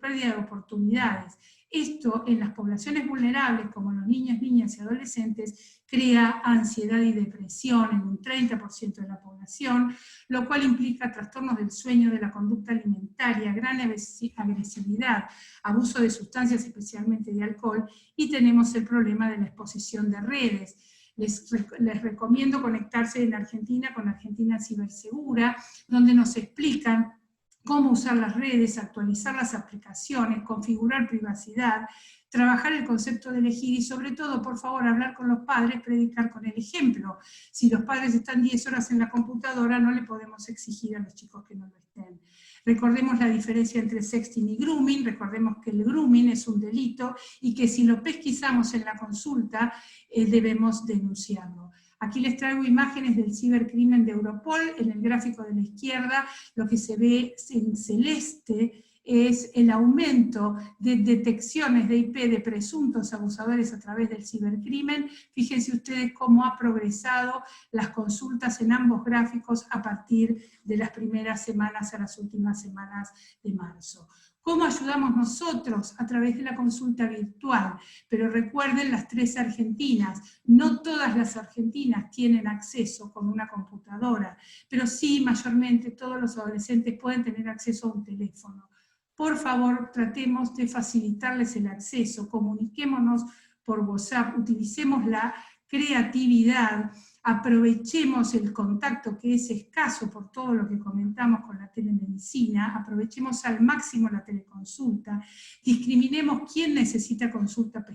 pérdida de oportunidades. Esto en las poblaciones vulnerables, como los niños, niñas y adolescentes, crea ansiedad y depresión en un 30% de la población, lo cual implica trastornos del sueño, de la conducta alimentaria, gran agresividad, abuso de sustancias, especialmente de alcohol, y tenemos el problema de la exposición de redes. Les recomiendo conectarse en Argentina con Argentina Cibersegura, donde nos explican cómo usar las redes, actualizar las aplicaciones, configurar privacidad, trabajar el concepto de elegir y sobre todo, por favor, hablar con los padres, predicar con el ejemplo. Si los padres están 10 horas en la computadora, no le podemos exigir a los chicos que no lo estén. Recordemos la diferencia entre sexting y grooming, recordemos que el grooming es un delito y que si lo pesquisamos en la consulta debemos denunciarlo. Aquí les traigo imágenes del cibercrimen de Europol. En el gráfico de la izquierda lo que se ve en celeste es el aumento de detecciones de IP de presuntos abusadores a través del cibercrimen. Fíjense ustedes cómo ha progresado las consultas en ambos gráficos a partir de las primeras semanas a las últimas semanas de marzo. ¿Cómo ayudamos nosotros? A través de la consulta virtual. Pero recuerden las 3 argentinas. No todas las argentinas tienen acceso con una computadora, pero sí mayormente todos los adolescentes pueden tener acceso a un teléfono. Por favor, tratemos de facilitarles el acceso, comuniquémonos por WhatsApp, utilicemos la creatividad, aprovechemos el contacto que es escaso por todo lo que comentamos con la telemedicina, aprovechemos al máximo la teleconsulta, discriminemos quién necesita consulta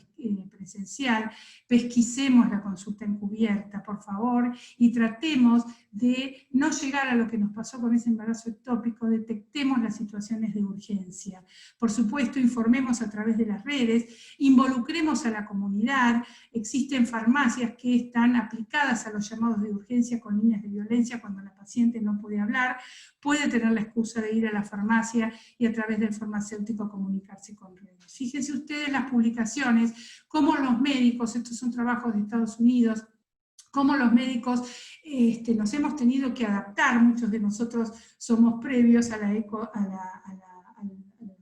presencial, pesquisemos la consulta encubierta, por favor, y tratemos de no llegar a lo que nos pasó con ese embarazo ectópico, detectemos las situaciones de urgencia. Por supuesto, informemos a través de las redes, involucremos a la comunidad, existen farmacias que están aplicadas a los llamados de urgencia con líneas de violencia cuando la paciente no puede hablar, puede tener la excusa de ir a la farmacia y a través del farmacéutico comunicarse con redes. Fíjense ustedes las publicaciones, cómo los médicos, estos son trabajos de Estados Unidos, cómo los médicos nos hemos tenido que adaptar, muchos de nosotros somos previos a la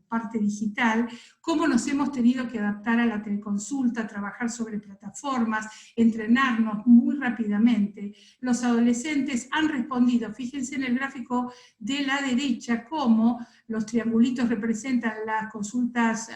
parte digital, cómo nos hemos tenido que adaptar a la teleconsulta, trabajar sobre plataformas, entrenarnos muy rápidamente. Los adolescentes han respondido, fíjense en el gráfico de la derecha, cómo los triangulitos representan las consultas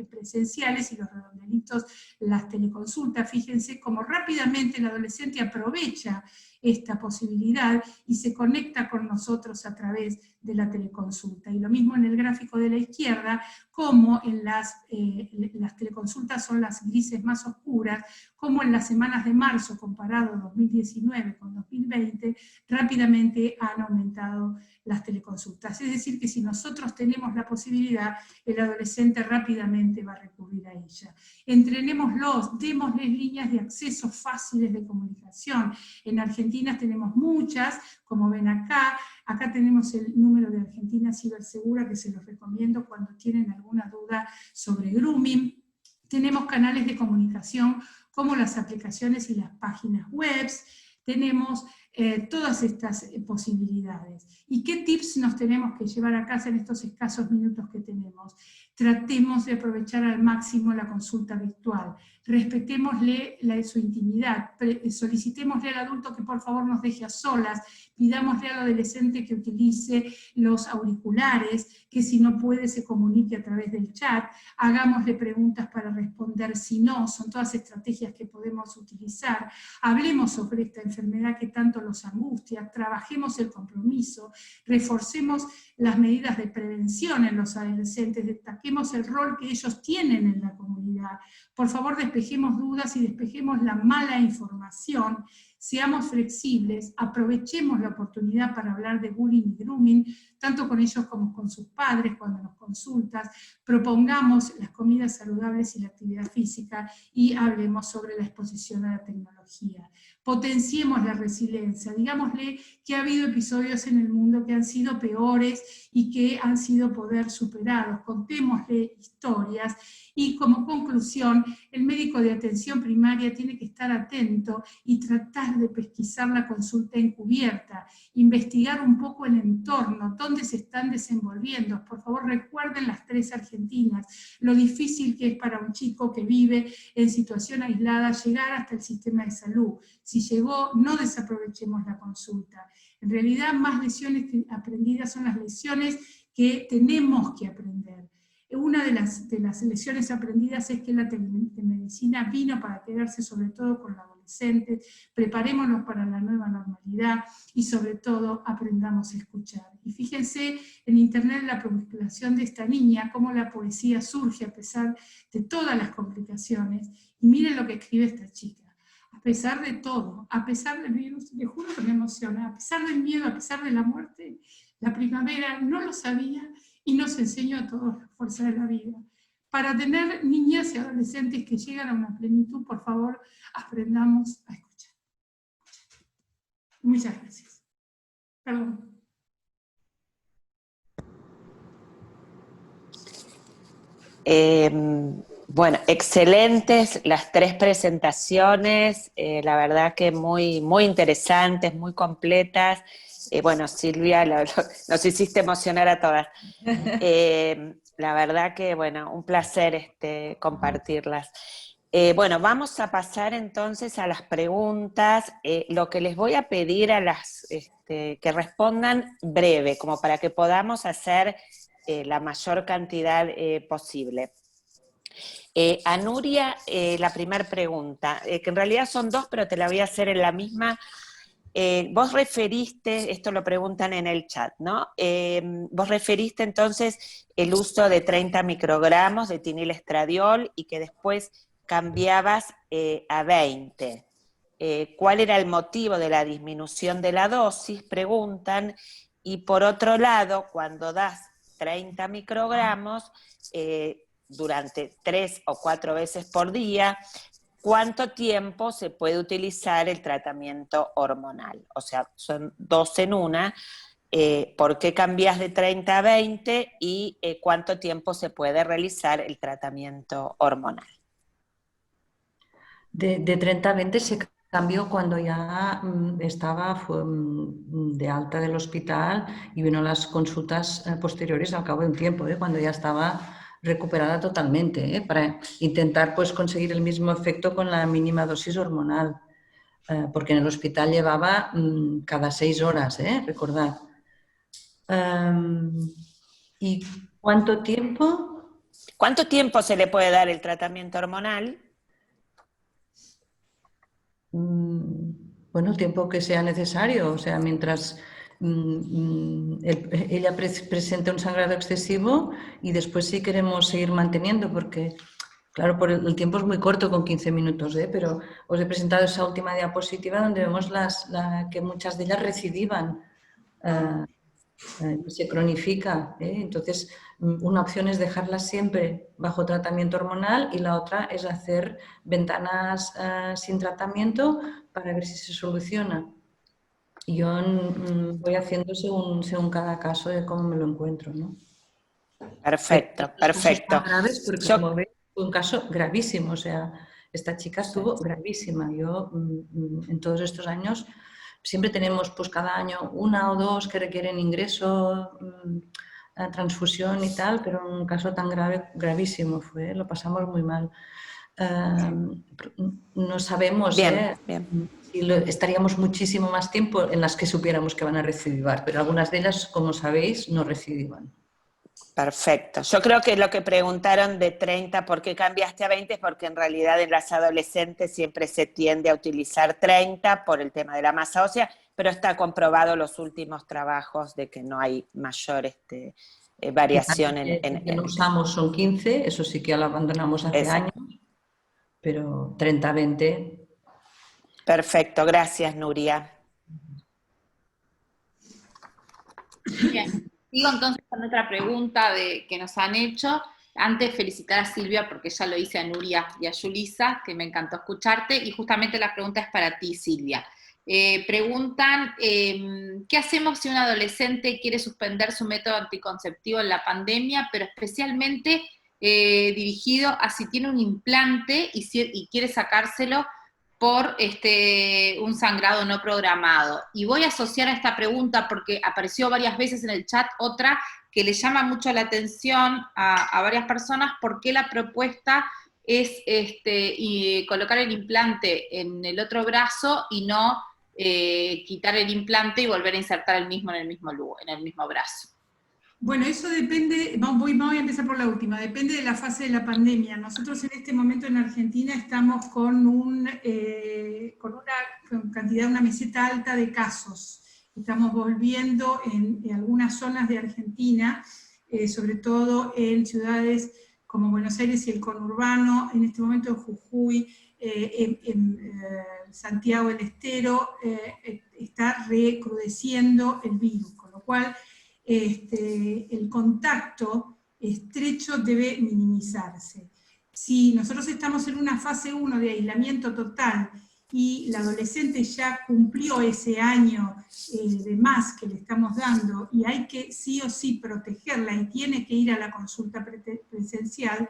presenciales y los redondelitos las teleconsultas. Fíjense cómo rápidamente el adolescente aprovecha esta posibilidad y se conecta con nosotros a través de la teleconsulta. Y lo mismo en el gráfico de la izquierda, como en las teleconsultas son las grises más oscuras, como en las semanas de marzo, comparado 2019 con 2020, rápidamente han aumentado las teleconsultas. Es decir, que si nosotros tenemos la posibilidad, el adolescente rápidamente va a recurrir a ella. Entrenémoslos, démosles líneas de acceso fáciles de comunicación. En Argentina tenemos muchas, como ven acá tenemos el número de Argentina Cibersegura, que se los recomiendo cuando tienen alguna duda sobre grooming. Tenemos canales de comunicación como las aplicaciones y las páginas web. Tenemos todas estas posibilidades. ¿Y qué tips nos tenemos que llevar a casa en estos escasos minutos que tenemos? Tratemos de aprovechar al máximo la consulta virtual, respetémosle su intimidad, solicitémosle al adulto que por favor nos deje a solas, pidámosle al adolescente que utilice los auriculares, que si no puede se comunique a través del chat, hagámosle preguntas para responder si no, son todas estrategias que podemos utilizar, hablemos sobre esta enfermedad que tanto los angustia, trabajemos el compromiso, reforcemos las medidas de prevención en los adolescentes, destaquemos el rol que ellos tienen en la comunidad. Por favor, despejemos dudas y despejemos la mala información, seamos flexibles, aprovechemos la oportunidad para hablar de bullying y grooming, tanto con ellos como con sus padres cuando nos consultas, propongamos las comidas saludables y la actividad física y hablemos sobre la exposición a la tecnología. Potenciemos la resiliencia, digámosle que ha habido episodios en el mundo que han sido peores y que han sido poder superados, contémosle historias y como conclusión, el médico de atención primaria tiene que estar atento y tratar de pesquisar la consulta encubierta, investigar un poco el entorno, dónde se están desenvolviendo. Por favor, recuerden las 3 argentinas, lo difícil que es para un chico que vive en situación aislada llegar hasta el sistema de salud. Si llegó, no desaprovechemos la consulta. En realidad, más lecciones aprendidas son las lecciones que tenemos que aprender. Una de las lecciones aprendidas es que la telemedicina vino para quedarse, sobre todo con los adolescentes. Preparémonos para la nueva normalidad y sobre todo aprendamos a escuchar. Y fíjense en internet la publicación de esta niña, cómo la poesía surge a pesar de todas las complicaciones. Y miren lo que escribe esta chica. A pesar de todo, a pesar del virus, les juro que me emociona, a pesar del miedo, a pesar de la muerte, la primavera no lo sabía y nos enseñó a todos la fuerza de la vida. para tener niñas y adolescentes que llegan a una plenitud, por favor, aprendamos a escuchar. Muchas gracias. Perdón. Bueno, excelentes las tres presentaciones, la verdad que muy, muy interesantes, muy completas. Bueno, Silvia, nos hiciste emocionar a todas. La verdad que, bueno, un placer compartirlas. Bueno, vamos a pasar entonces a las preguntas. Lo que les voy a pedir a las que respondan breve, como para que podamos hacer la mayor cantidad posible. A Nuria, la primera pregunta, que en realidad son dos, pero te la voy a hacer en la misma. Vos referiste, esto lo preguntan en el chat, ¿no? Vos referiste entonces el uso de 30 microgramos de etinilestradiol y que después cambiabas a 20. ¿Cuál era el motivo de la disminución de la dosis? Preguntan. Y por otro lado, cuando das 30 microgramos durante 3 o 4 veces por día, ¿cuánto tiempo se puede utilizar el tratamiento hormonal? O sea, son 2 en una. ¿Por qué cambias de 30 a 20? Y ¿cuánto tiempo se puede realizar el tratamiento hormonal? De 30 a 20 se cambió cuando ya estaba de alta del hospital y vino las consultas posteriores al cabo de un tiempo, cuando ya estaba recuperada totalmente, para intentar pues, conseguir el mismo efecto con la mínima dosis hormonal, porque en el hospital llevaba cada 6 horas, recordad. ¿Y cuánto tiempo? ¿Cuánto tiempo se le puede dar el tratamiento hormonal? Bueno, el tiempo que sea necesario, o sea, mientras ella presente un sangrado excesivo y después sí queremos seguir manteniendo, porque, claro, el tiempo es muy corto con 15 minutos, pero os he presentado esa última diapositiva donde vemos que muchas de ellas recidivan, se cronifica, entonces una opción es dejarlas siempre bajo tratamiento hormonal y la otra es hacer ventanas sin tratamiento para ver si se soluciona. Yo voy haciendo según cada caso de cómo me lo encuentro, ¿no? Perfecto, perfecto. Graves porque, como veis, fue un caso gravísimo, o sea, esta chica estuvo gravísima. Yo, en todos estos años, siempre tenemos pues cada año 1 o 2 que requieren ingreso, transfusión y tal, pero un caso tan grave, gravísimo fue, lo pasamos muy mal. No sabemos si estaríamos muchísimo más tiempo en las que supiéramos que van a recidivar, pero algunas de ellas, como sabéis, no recidivan. Perfecto. Yo creo que lo que preguntaron de 30, ¿por qué cambiaste a 20? Es porque en realidad en las adolescentes siempre se tiende a utilizar 30 por el tema de la masa ósea, pero está comprobado los últimos trabajos de que no hay mayor variación en... que no usamos son 15, eso sí que lo abandonamos hace años, pero 30 a 20... Perfecto, gracias Nuria. Bien. Sigo entonces con otra pregunta que nos han hecho. Antes felicitar a Silvia porque ya lo hice a Nuria y a Yulisa, que me encantó escucharte, y justamente la pregunta es para ti, Silvia. Preguntan, ¿qué hacemos si un adolescente quiere suspender su método anticonceptivo en la pandemia, pero especialmente dirigido a si tiene un implante y quiere sacárselo por un sangrado no programado? Y voy a asociar a esta pregunta porque apareció varias veces en el chat otra que le llama mucho la atención a varias personas, porque la propuesta es colocar el implante en el otro brazo y no quitar el implante y volver a insertar el mismo en el mismo brazo. Bueno, eso depende, voy a empezar por la última, depende de la fase de la pandemia. Nosotros en este momento en Argentina estamos con una cantidad, una meseta alta de casos. Estamos volviendo en algunas zonas de Argentina, sobre todo en ciudades como Buenos Aires y el conurbano, en este momento en Jujuy, en Santiago del Estero, está recrudeciendo el virus, con lo cual el contacto estrecho debe minimizarse. Si nosotros estamos en una fase 1 de aislamiento total y la adolescente ya cumplió ese año de más que le estamos dando y hay que sí o sí protegerla y tiene que ir a la consulta presencial,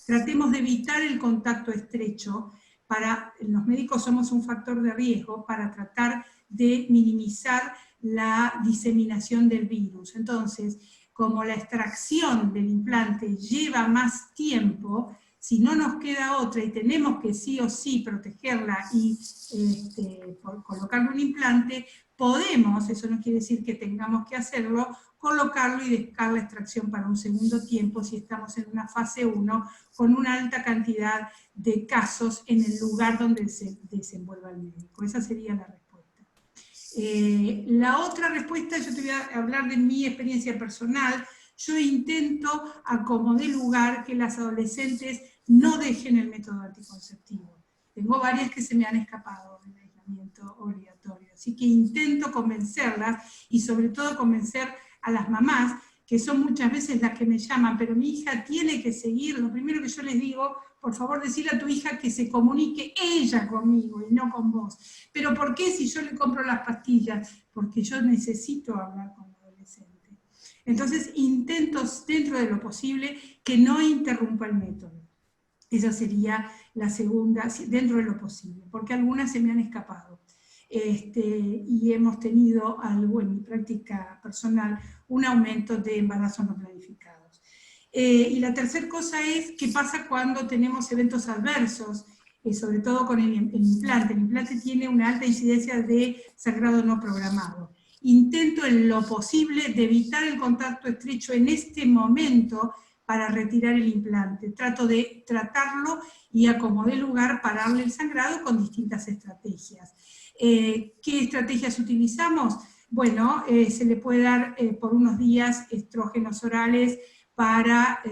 tratemos de evitar el contacto estrecho. Los médicos somos un factor de riesgo para tratar de minimizar la diseminación del virus. Entonces, como la extracción del implante lleva más tiempo, si no nos queda otra y tenemos que sí o sí protegerla y colocarle un implante, podemos, eso no quiere decir que tengamos que hacerlo, colocarlo y dejar la extracción para un segundo tiempo si estamos en una fase 1 con una alta cantidad de casos en el lugar donde se desenvuelva el médico. Esa sería la respuesta. La otra respuesta, yo te voy a hablar de mi experiencia personal. Yo intento, a como dé lugar, que las adolescentes no dejen el método anticonceptivo. Tengo varias que se me han escapado del aislamiento obligatorio, así que intento convencerlas y sobre todo convencer a las mamás, que son muchas veces las que me llaman, pero mi hija tiene que seguir. Lo primero que yo les digo, por favor, decirle a tu hija que se comunique ella conmigo y no con vos. ¿Pero por qué si yo le compro las pastillas? Porque yo necesito hablar con la adolescente. Entonces intento, dentro de lo posible, que no interrumpa el método. Esa sería la segunda, dentro de lo posible, porque algunas se me han escapado. Y hemos tenido algo en mi práctica personal, un aumento de embarazos no planificados. Y la tercera cosa es qué pasa cuando tenemos eventos adversos, sobre todo con el implante. El implante tiene una alta incidencia de sangrado no programado. Intento en lo posible de evitar el contacto estrecho en este momento para retirar el implante. Trato de tratarlo y a como dé lugar pararle el sangrado con distintas estrategias. ¿Qué estrategias utilizamos? Bueno, se le puede dar por unos días estrógenos orales para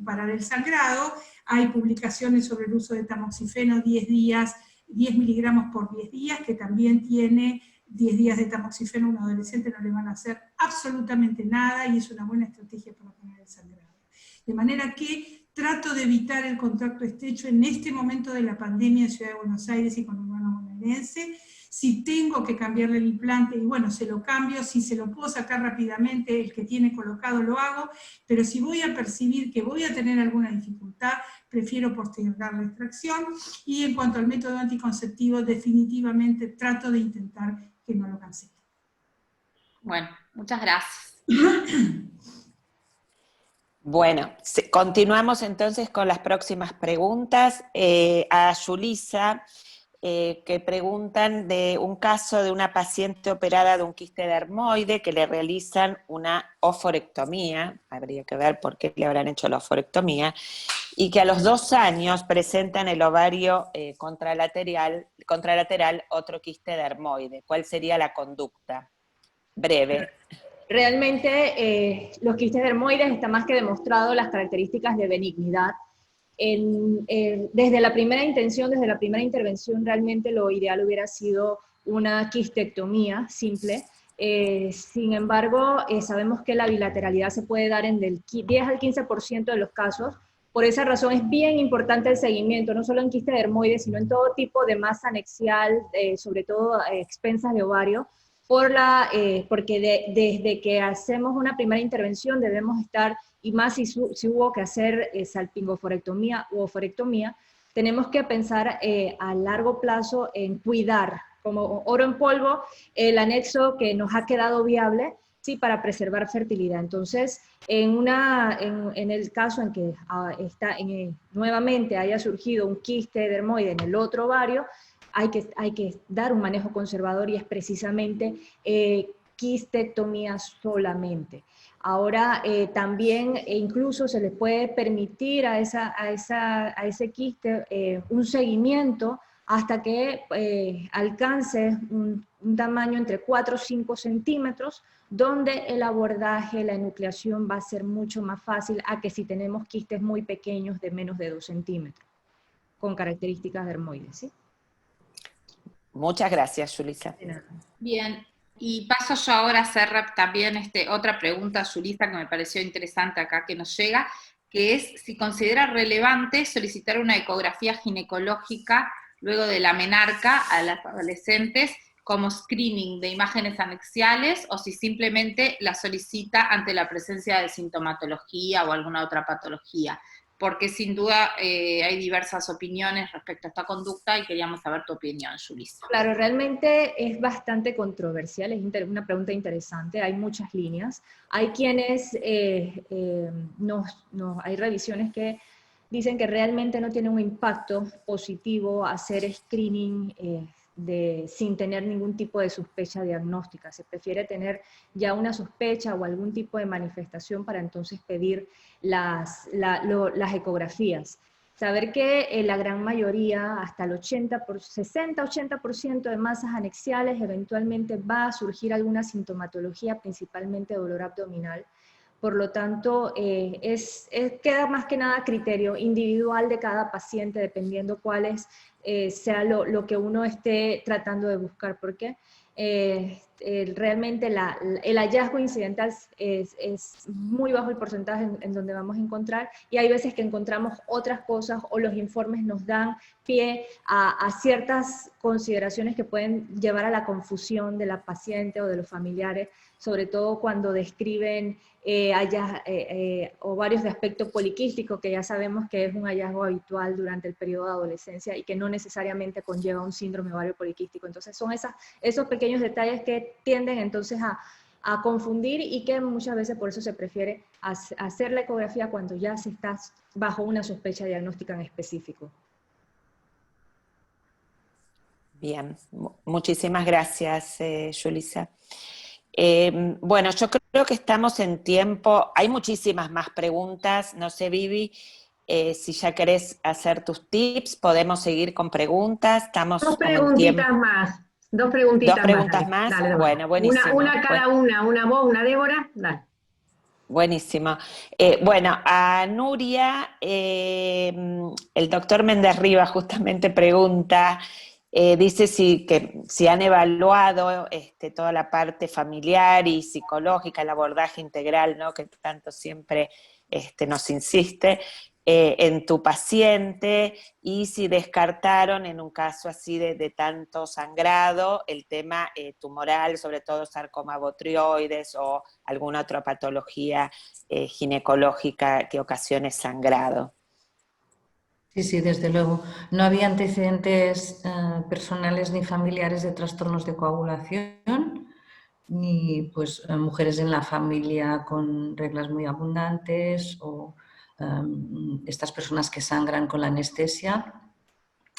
parar el sangrado. Hay publicaciones sobre el uso de tamoxifeno 10 miligramos por 10 días, que también tiene 10 días de tamoxifeno a un adolescente, no le van a hacer absolutamente nada y es una buena estrategia para parar el sangrado. De manera que trato de evitar el contacto estrecho en este momento de la pandemia en Ciudad de Buenos Aires y con Urbano bonaerense. Si tengo que cambiarle el implante, y bueno, se lo cambio. Si se lo puedo sacar rápidamente, el que tiene colocado lo hago, pero si voy a percibir que voy a tener alguna dificultad, prefiero postergar la extracción. Y en cuanto al método anticonceptivo, definitivamente trato de intentar que no lo cancele. Bueno, muchas gracias. Bueno, continuamos entonces con las próximas preguntas. A Yulisa, que preguntan de un caso de una paciente operada de un quiste dermoide que le realizan una oforectomía, habría que ver por qué le habrán hecho la oforectomía, y que a los 2 años presenta en el ovario contralateral otro quiste dermoide. ¿Cuál sería la conducta? Breve. Realmente los quistes dermoides está más que demostrado las características de benignidad. Desde la primera intención, desde la primera intervención, realmente lo ideal hubiera sido una quistectomía simple. Sin embargo, sabemos que la bilateralidad se puede dar en del 10 al 15% de los casos. Por esa razón es bien importante el seguimiento, no solo en quiste dermoides, sino en todo tipo de masa anexial, sobre todo a expensas de ovario, porque desde que hacemos una primera intervención debemos estar, y más si hubo que hacer salpingoforectomía u oforectomía, tenemos que pensar a largo plazo en cuidar, como oro en polvo, el anexo que nos ha quedado viable, sí, para preservar fertilidad. Entonces, en el caso en que nuevamente haya surgido un quiste dermoide en el otro ovario, hay que dar un manejo conservador y es precisamente quistectomía solamente. Ahora también incluso se les puede permitir a ese quiste un seguimiento hasta que alcance un tamaño entre 4 o 5 centímetros, donde el abordaje, la enucleación va a ser mucho más fácil a que si tenemos quistes muy pequeños de menos de 2 centímetros, con características dermoides, ¿sí? Muchas gracias, Yulisa. Bien, Y paso yo ahora a hacer también otra pregunta, Yulisa, que me pareció interesante acá que nos llega, que es si considera relevante solicitar una ecografía ginecológica luego de la menarca a las adolescentes como screening de imágenes anexiales, o si simplemente la solicita ante la presencia de sintomatología o alguna otra patología. Porque sin duda hay diversas opiniones respecto a esta conducta y queríamos saber tu opinión, Yulisa. Claro, realmente es bastante controversial, es una pregunta interesante, hay muchas líneas. Hay quienes, hay revisiones que dicen que realmente no tiene un impacto positivo hacer screening sin tener ningún tipo de sospecha diagnóstica. Se prefiere tener ya una sospecha o algún tipo de manifestación para entonces pedir las ecografías. Saber que la gran mayoría, hasta el 60-80% de masas anexiales, eventualmente va a surgir alguna sintomatología, principalmente dolor abdominal. Por lo tanto, queda más que nada criterio individual de cada paciente, dependiendo cuál sea lo que uno esté tratando de buscar. Porque realmente el hallazgo incidental es muy bajo el porcentaje en donde vamos a encontrar, y hay veces que encontramos otras cosas o los informes nos dan pie a ciertas consideraciones que pueden llevar a la confusión de la paciente o de los familiares, sobre todo cuando describen ovarios de aspecto poliquístico, que ya sabemos que es un hallazgo habitual durante el periodo de adolescencia y que no necesariamente conlleva un síndrome ovario poliquístico. Entonces son esos pequeños detalles que tienden entonces a confundir, y que muchas veces por eso se prefiere hacer la ecografía cuando ya se está bajo una sospecha diagnóstica en específico. Bien, muchísimas gracias, Yulisa. Bueno, yo creo que estamos en tiempo, hay muchísimas más preguntas, no sé, Vivi, si ya querés hacer tus tips, podemos seguir con preguntas, estamos Dos como en tiempo. Dos preguntitas más. Dale. Bueno, buenísimo. Una cada una vos, una Débora, dale. Buenísimo. Bueno, a Nuria, el doctor Méndez Rivas justamente pregunta, dice si han evaluado toda la parte familiar y psicológica, el abordaje integral, ¿no?, que tanto siempre nos insiste, en tu paciente, y si descartaron en un caso así de tanto sangrado el tema tumoral, sobre todo sarcoma botrioides o alguna otra patología ginecológica que ocasione sangrado. Sí, desde luego. No había antecedentes personales ni familiares de trastornos de coagulación, ni pues mujeres en la familia con reglas muy abundantes o estas personas que sangran con la anestesia.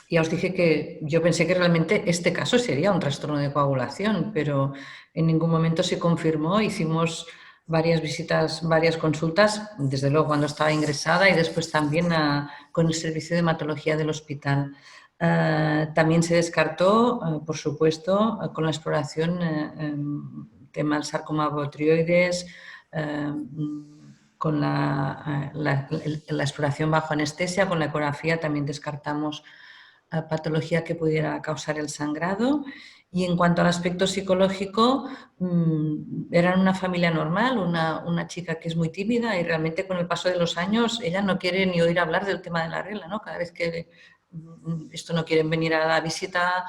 Ya os dije que yo pensé que realmente este caso sería un trastorno de coagulación, pero en ningún momento se confirmó. Hicimos varias visitas, varias consultas, desde luego cuando estaba ingresada, y después también con el servicio de hematología del hospital. También se descartó, por supuesto, con la exploración tema del sarcoma botrioides, con la exploración bajo anestesia, con la ecografía también descartamos patología que pudiera causar el sangrado. Y en cuanto al aspecto psicológico, eran una familia normal, una chica que es muy tímida, y realmente con el paso de los años ella no quiere ni oír hablar del tema de la regla, ¿no? Cada vez que esto no quieren venir a la visita,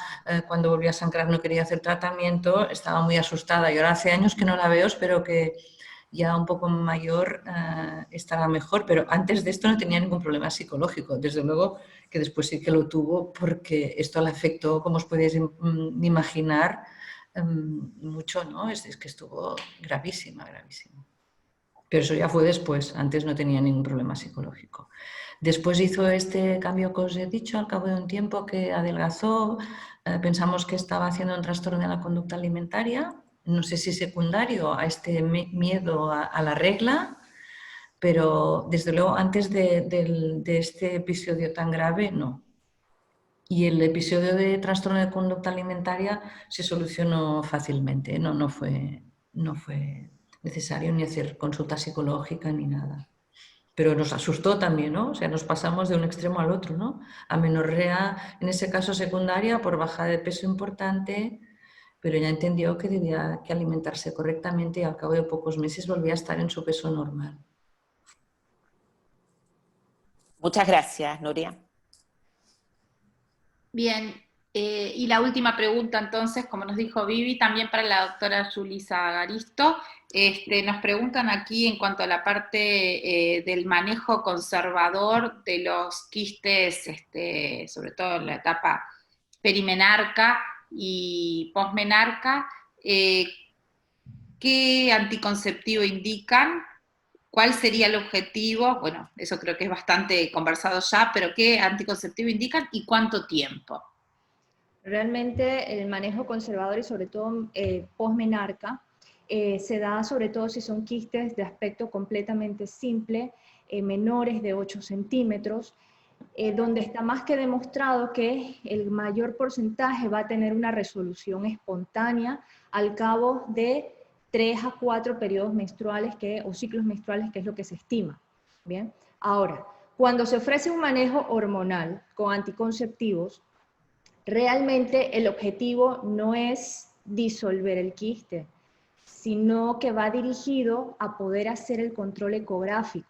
cuando volvía a sangrar no quería hacer tratamiento, estaba muy asustada, y ahora hace años que no la veo, espero que ya un poco mayor estará mejor, pero antes de esto no tenía ningún problema psicológico. Desde luego que después sí que lo tuvo, porque esto le afectó, como os podéis imaginar, mucho, ¿no? Es que estuvo gravísima. Pero eso ya fue después, antes no tenía ningún problema psicológico. Después hizo este cambio que os he dicho, al cabo de un tiempo que adelgazó, pensamos que estaba haciendo un trastorno de la conducta alimentaria, no sé si secundario a este miedo a la regla, pero desde luego antes de este episodio tan grave, no. Y el episodio de trastorno de conducta alimentaria se solucionó fácilmente, no fue necesario ni hacer consulta psicológica ni nada. Pero nos asustó también, ¿no? O sea, nos pasamos de un extremo al otro, ¿no? Amenorrea, en ese caso secundaria, por baja de peso importante, pero ella entendió que debía que alimentarse correctamente y al cabo de pocos meses volvía a estar en su peso normal. Muchas gracias, Nuria. Bien, y la última pregunta entonces, como nos dijo Vivi, también para la doctora Yulisa Garisto. Nos preguntan aquí en cuanto a la parte del manejo conservador de los quistes, sobre todo en la etapa perimenarca y posmenarca, ¿qué anticonceptivo indican? ¿Cuál sería el objetivo? Bueno, eso creo que es bastante conversado ya, pero ¿qué anticonceptivo indican y cuánto tiempo? Realmente el manejo conservador y sobre todo posmenarca se da sobre todo si son quistes de aspecto completamente simple, menores de 8 centímetros, donde está más que demostrado que el mayor porcentaje va a tener una resolución espontánea al cabo de 3 a 4 periodos menstruales o ciclos menstruales, que es lo que se estima. Bien, ahora, cuando se ofrece un manejo hormonal con anticonceptivos, realmente el objetivo no es disolver el quiste, sino que va dirigido a poder hacer el control ecográfico.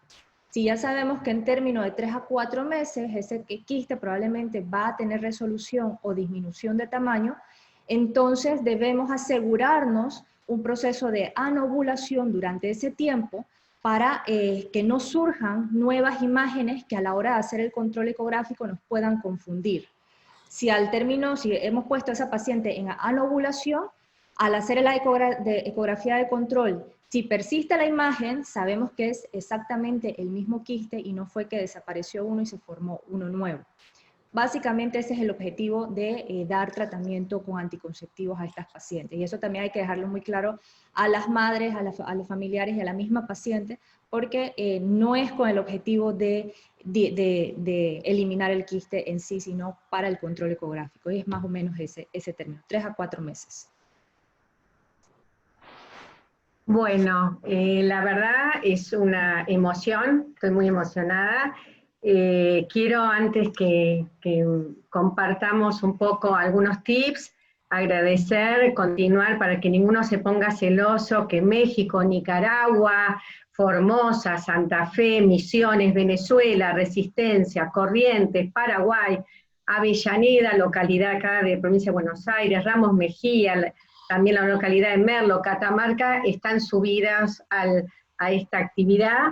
Si ya sabemos que en términos de 3 a 4 meses ese quiste probablemente va a tener resolución o disminución de tamaño, entonces debemos asegurarnos un proceso de anovulación durante ese tiempo para que no surjan nuevas imágenes que a la hora de hacer el control ecográfico nos puedan confundir. Si hemos puesto a esa paciente en anovulación, al hacer la ecografía de control, si persiste la imagen, sabemos que es exactamente el mismo quiste y no fue que desapareció uno y se formó uno nuevo. Básicamente ese es el objetivo de dar tratamiento con anticonceptivos a estas pacientes. Y eso también hay que dejarlo muy claro a las madres, a los familiares y a la misma paciente, porque no es con el objetivo de eliminar el quiste en sí, sino para el control ecográfico. Y es más o menos ese término, 3 a 4 meses. Bueno, la verdad es una emoción, estoy muy emocionada. Quiero, antes que compartamos un poco algunos tips, agradecer, continuar para que ninguno se ponga celoso, que México, Nicaragua, Formosa, Santa Fe, Misiones, Venezuela, Resistencia, Corrientes, Paraguay, Avellaneda, localidad acá de provincia de Buenos Aires, Ramos Mejía, también la localidad de Merlo, Catamarca, están subidas a esta actividad.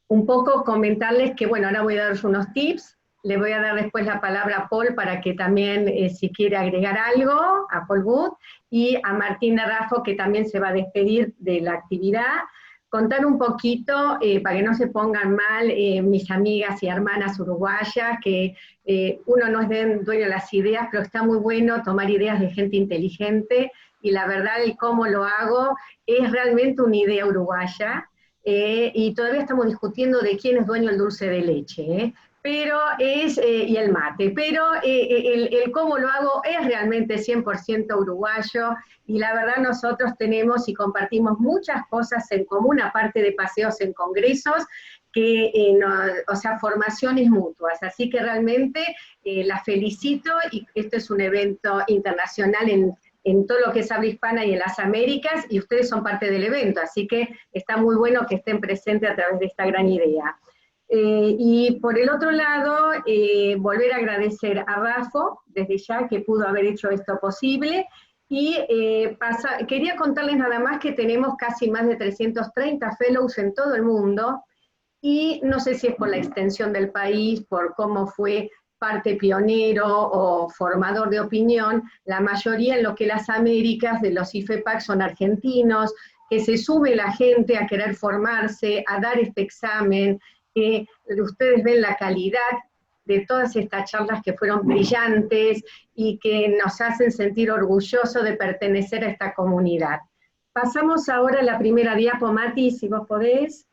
Un poco comentarles que, bueno, ahora voy a daros unos tips, le voy a dar después la palabra a Paul para que también, si quiere agregar algo, a Paul Wood, y a Martín de Raffo, que también se va a despedir de la actividad. Contar un poquito, para que no se pongan mal mis amigas y hermanas uruguayas, que uno no es dueño de las ideas, pero está muy bueno tomar ideas de gente inteligente, y la verdad el cómo lo hago es realmente una idea uruguaya, y todavía estamos discutiendo de quién es dueño del dulce de leche, pero y el mate, pero el cómo lo hago es realmente 100% uruguayo, y la verdad nosotros tenemos y compartimos muchas cosas en común, aparte de paseos en congresos, o sea, formaciones mutuas, así que realmente la felicito, y este es un evento internacional en todo lo que es habla hispana y en las Américas, y ustedes son parte del evento, así que está muy bueno que estén presentes a través de esta gran idea. Y por el otro lado, volver a agradecer a Rafo, desde ya, que pudo haber hecho esto posible, y quería contarles nada más que tenemos casi más de 330 fellows en todo el mundo, y no sé si es por la extensión del país, por cómo fue parte pionero o formador de opinión, la mayoría en lo que las Américas de los IFEPAC son argentinos, que se sube la gente a querer formarse, a dar este examen, que ustedes ven la calidad de todas estas charlas que fueron brillantes y que nos hacen sentir orgullosos de pertenecer a esta comunidad. Pasamos ahora a la primera diapo, Mati, si vos podés.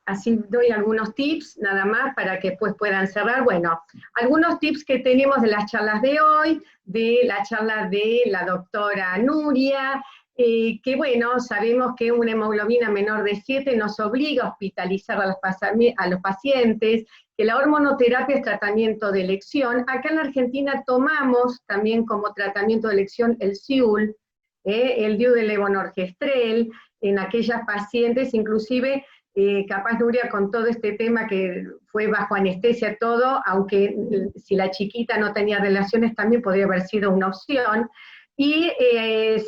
Así doy algunos tips, nada más, para que después puedan cerrar. Bueno, algunos tips que tenemos de las charlas de hoy, de la charla de la doctora Nuria, que bueno, sabemos que una hemoglobina menor de 7 nos obliga a hospitalizar a los pacientes, que la hormonoterapia es tratamiento de elección. Acá en la Argentina tomamos también como tratamiento de elección el SIUL, el DIU de levonorgestrel, en aquellas pacientes, inclusive, capaz Nuria con todo este tema que fue bajo anestesia todo, aunque si la chiquita no tenía relaciones también podría haber sido una opción, y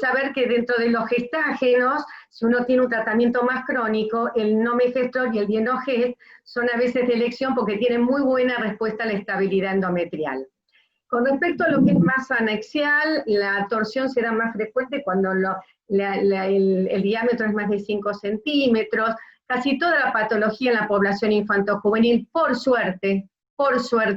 saber que dentro de los gestágenos, si uno tiene un tratamiento más crónico, el Nomegestrol y el Dienogest son a veces de elección porque tienen muy buena respuesta a la estabilidad endometrial. Con respecto a lo que es masa anexial, la torsión será más frecuente cuando el diámetro es más de 5 centímetros. Casi toda la patología en la población infantojuvenil, por suerte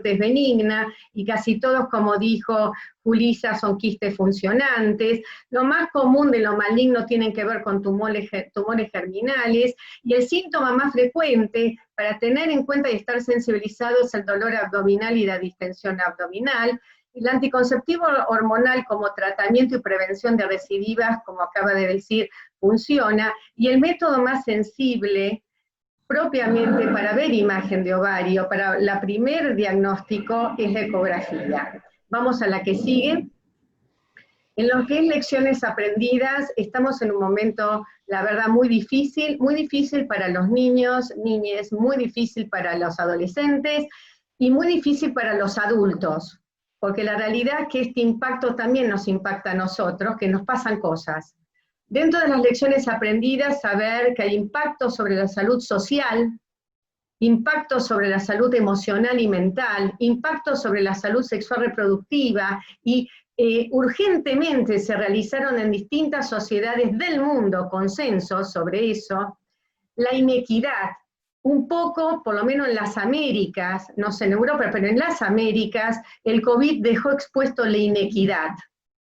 es benigna, y casi todos, como dijo Julissa, son quistes funcionantes. Lo más común de lo maligno tienen que ver con tumores germinales, y el síntoma más frecuente, para tener en cuenta y estar sensibilizado, es el dolor abdominal y la distensión abdominal. El anticonceptivo hormonal como tratamiento y prevención de recidivas, como acaba de decir, funciona, y el método más sensible propiamente para ver imagen de ovario, para la primer diagnóstico, es la ecografía. Vamos a la que sigue. En lo que es lecciones aprendidas, estamos en un momento, la verdad, muy difícil para los niños, niñas, muy difícil para los adolescentes, y muy difícil para los adultos, porque la realidad es que este impacto también nos impacta a nosotros, que nos pasan cosas. Dentro de las lecciones aprendidas, saber que hay impacto sobre la salud social, impacto sobre la salud emocional y mental, impacto sobre la salud sexual reproductiva, y urgentemente se realizaron en distintas sociedades del mundo consensos sobre eso. La inequidad, un poco, por lo menos en las Américas, no sé en Europa, pero en las Américas, el COVID dejó expuesto la inequidad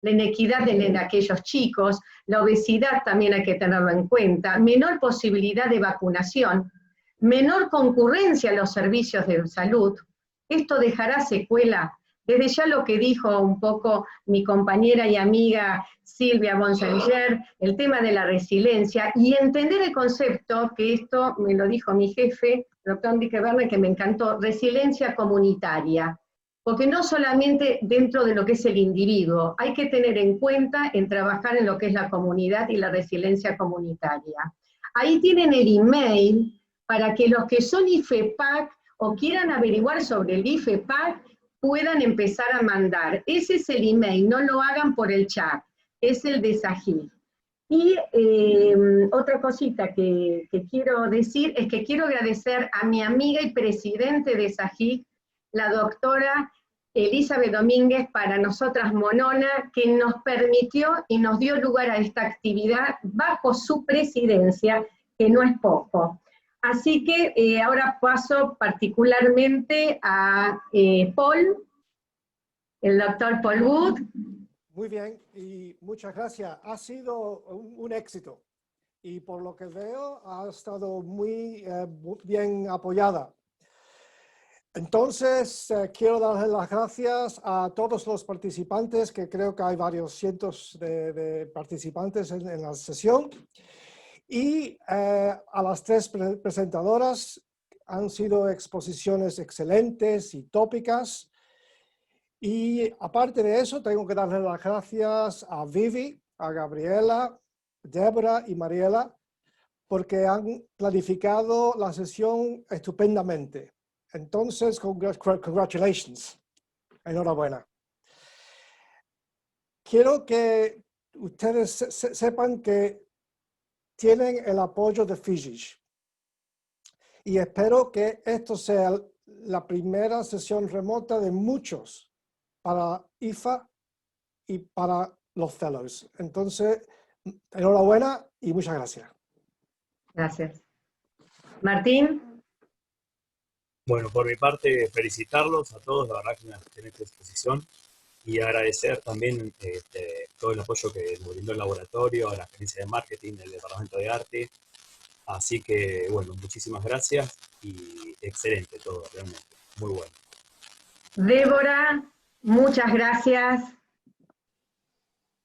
en aquellos chicos, la obesidad también hay que tenerlo en cuenta, menor posibilidad de vacunación, menor concurrencia a los servicios de salud. Esto dejará secuela. Desde ya lo que dijo un poco mi compañera y amiga Silvia Bonsanger, el tema de la resiliencia, y entender el concepto, que esto me lo dijo mi jefe, el doctor Enrique Verne, que me encantó, resiliencia comunitaria. Porque no solamente dentro de lo que es el individuo, hay que tener en cuenta en trabajar en lo que es la comunidad y la resiliencia comunitaria. Ahí tienen el email para que los que son IFEPAC o quieran averiguar sobre el IFEPAC puedan empezar a mandar. Ese es el email, no lo hagan por el chat, es el de SAGIG. Y otra cosita que quiero decir es que quiero agradecer a mi amiga y presidente de SAGIG, la doctora Elizabeth Domínguez, para nosotras monona, que nos permitió y nos dio lugar a esta actividad bajo su presidencia, que no es poco. Así que ahora paso particularmente a Paul, el doctor Paul Wood. Muy bien, y muchas gracias. Ha sido un éxito, y por lo que veo ha estado muy bien apoyada. Entonces, quiero darles las gracias a todos los participantes, que creo que hay varios cientos de participantes en la sesión, y a las tres presentadoras. Han sido exposiciones excelentes y tópicas, y aparte de eso, tengo que darles las gracias a Vivi, a Gabriela, Débora y Mariela, porque han planificado la sesión estupendamente. Entonces, congratulations. Enhorabuena. Quiero que ustedes sepan que tienen el apoyo de FIGIS. Y espero que esto sea la primera sesión remota de muchos para IFA y para los fellows. Entonces, enhorabuena y muchas gracias. Gracias. Martín. Bueno, por mi parte, felicitarlos a todos, la verdad que una excelente exposición, y agradecer también todo el apoyo que nos brindó el laboratorio, a la gerencia de marketing, del departamento de arte. Así que, bueno, muchísimas gracias y excelente todo, realmente, muy bueno. Débora, muchas gracias.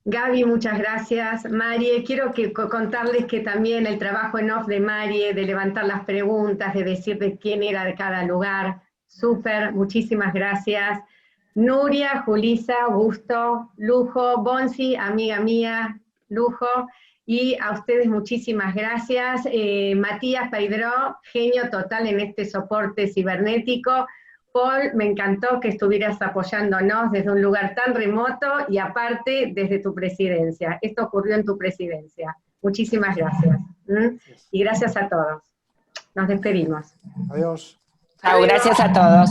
Gaby, muchas gracias. Marie, quiero contarles que también el trabajo en off de Marie, de levantar las preguntas, de decir de quién era de cada lugar, súper, muchísimas gracias. Nuria, Julissa, gusto, lujo. Bonsi, amiga mía, lujo. Y a ustedes muchísimas gracias. Matías Peidró, genio total en este soporte cibernético. Paul, me encantó que estuvieras apoyándonos desde un lugar tan remoto y aparte desde tu presidencia. Esto ocurrió en tu presidencia. Muchísimas gracias. Y gracias a todos. Nos despedimos. Adiós. Chao, gracias a todos.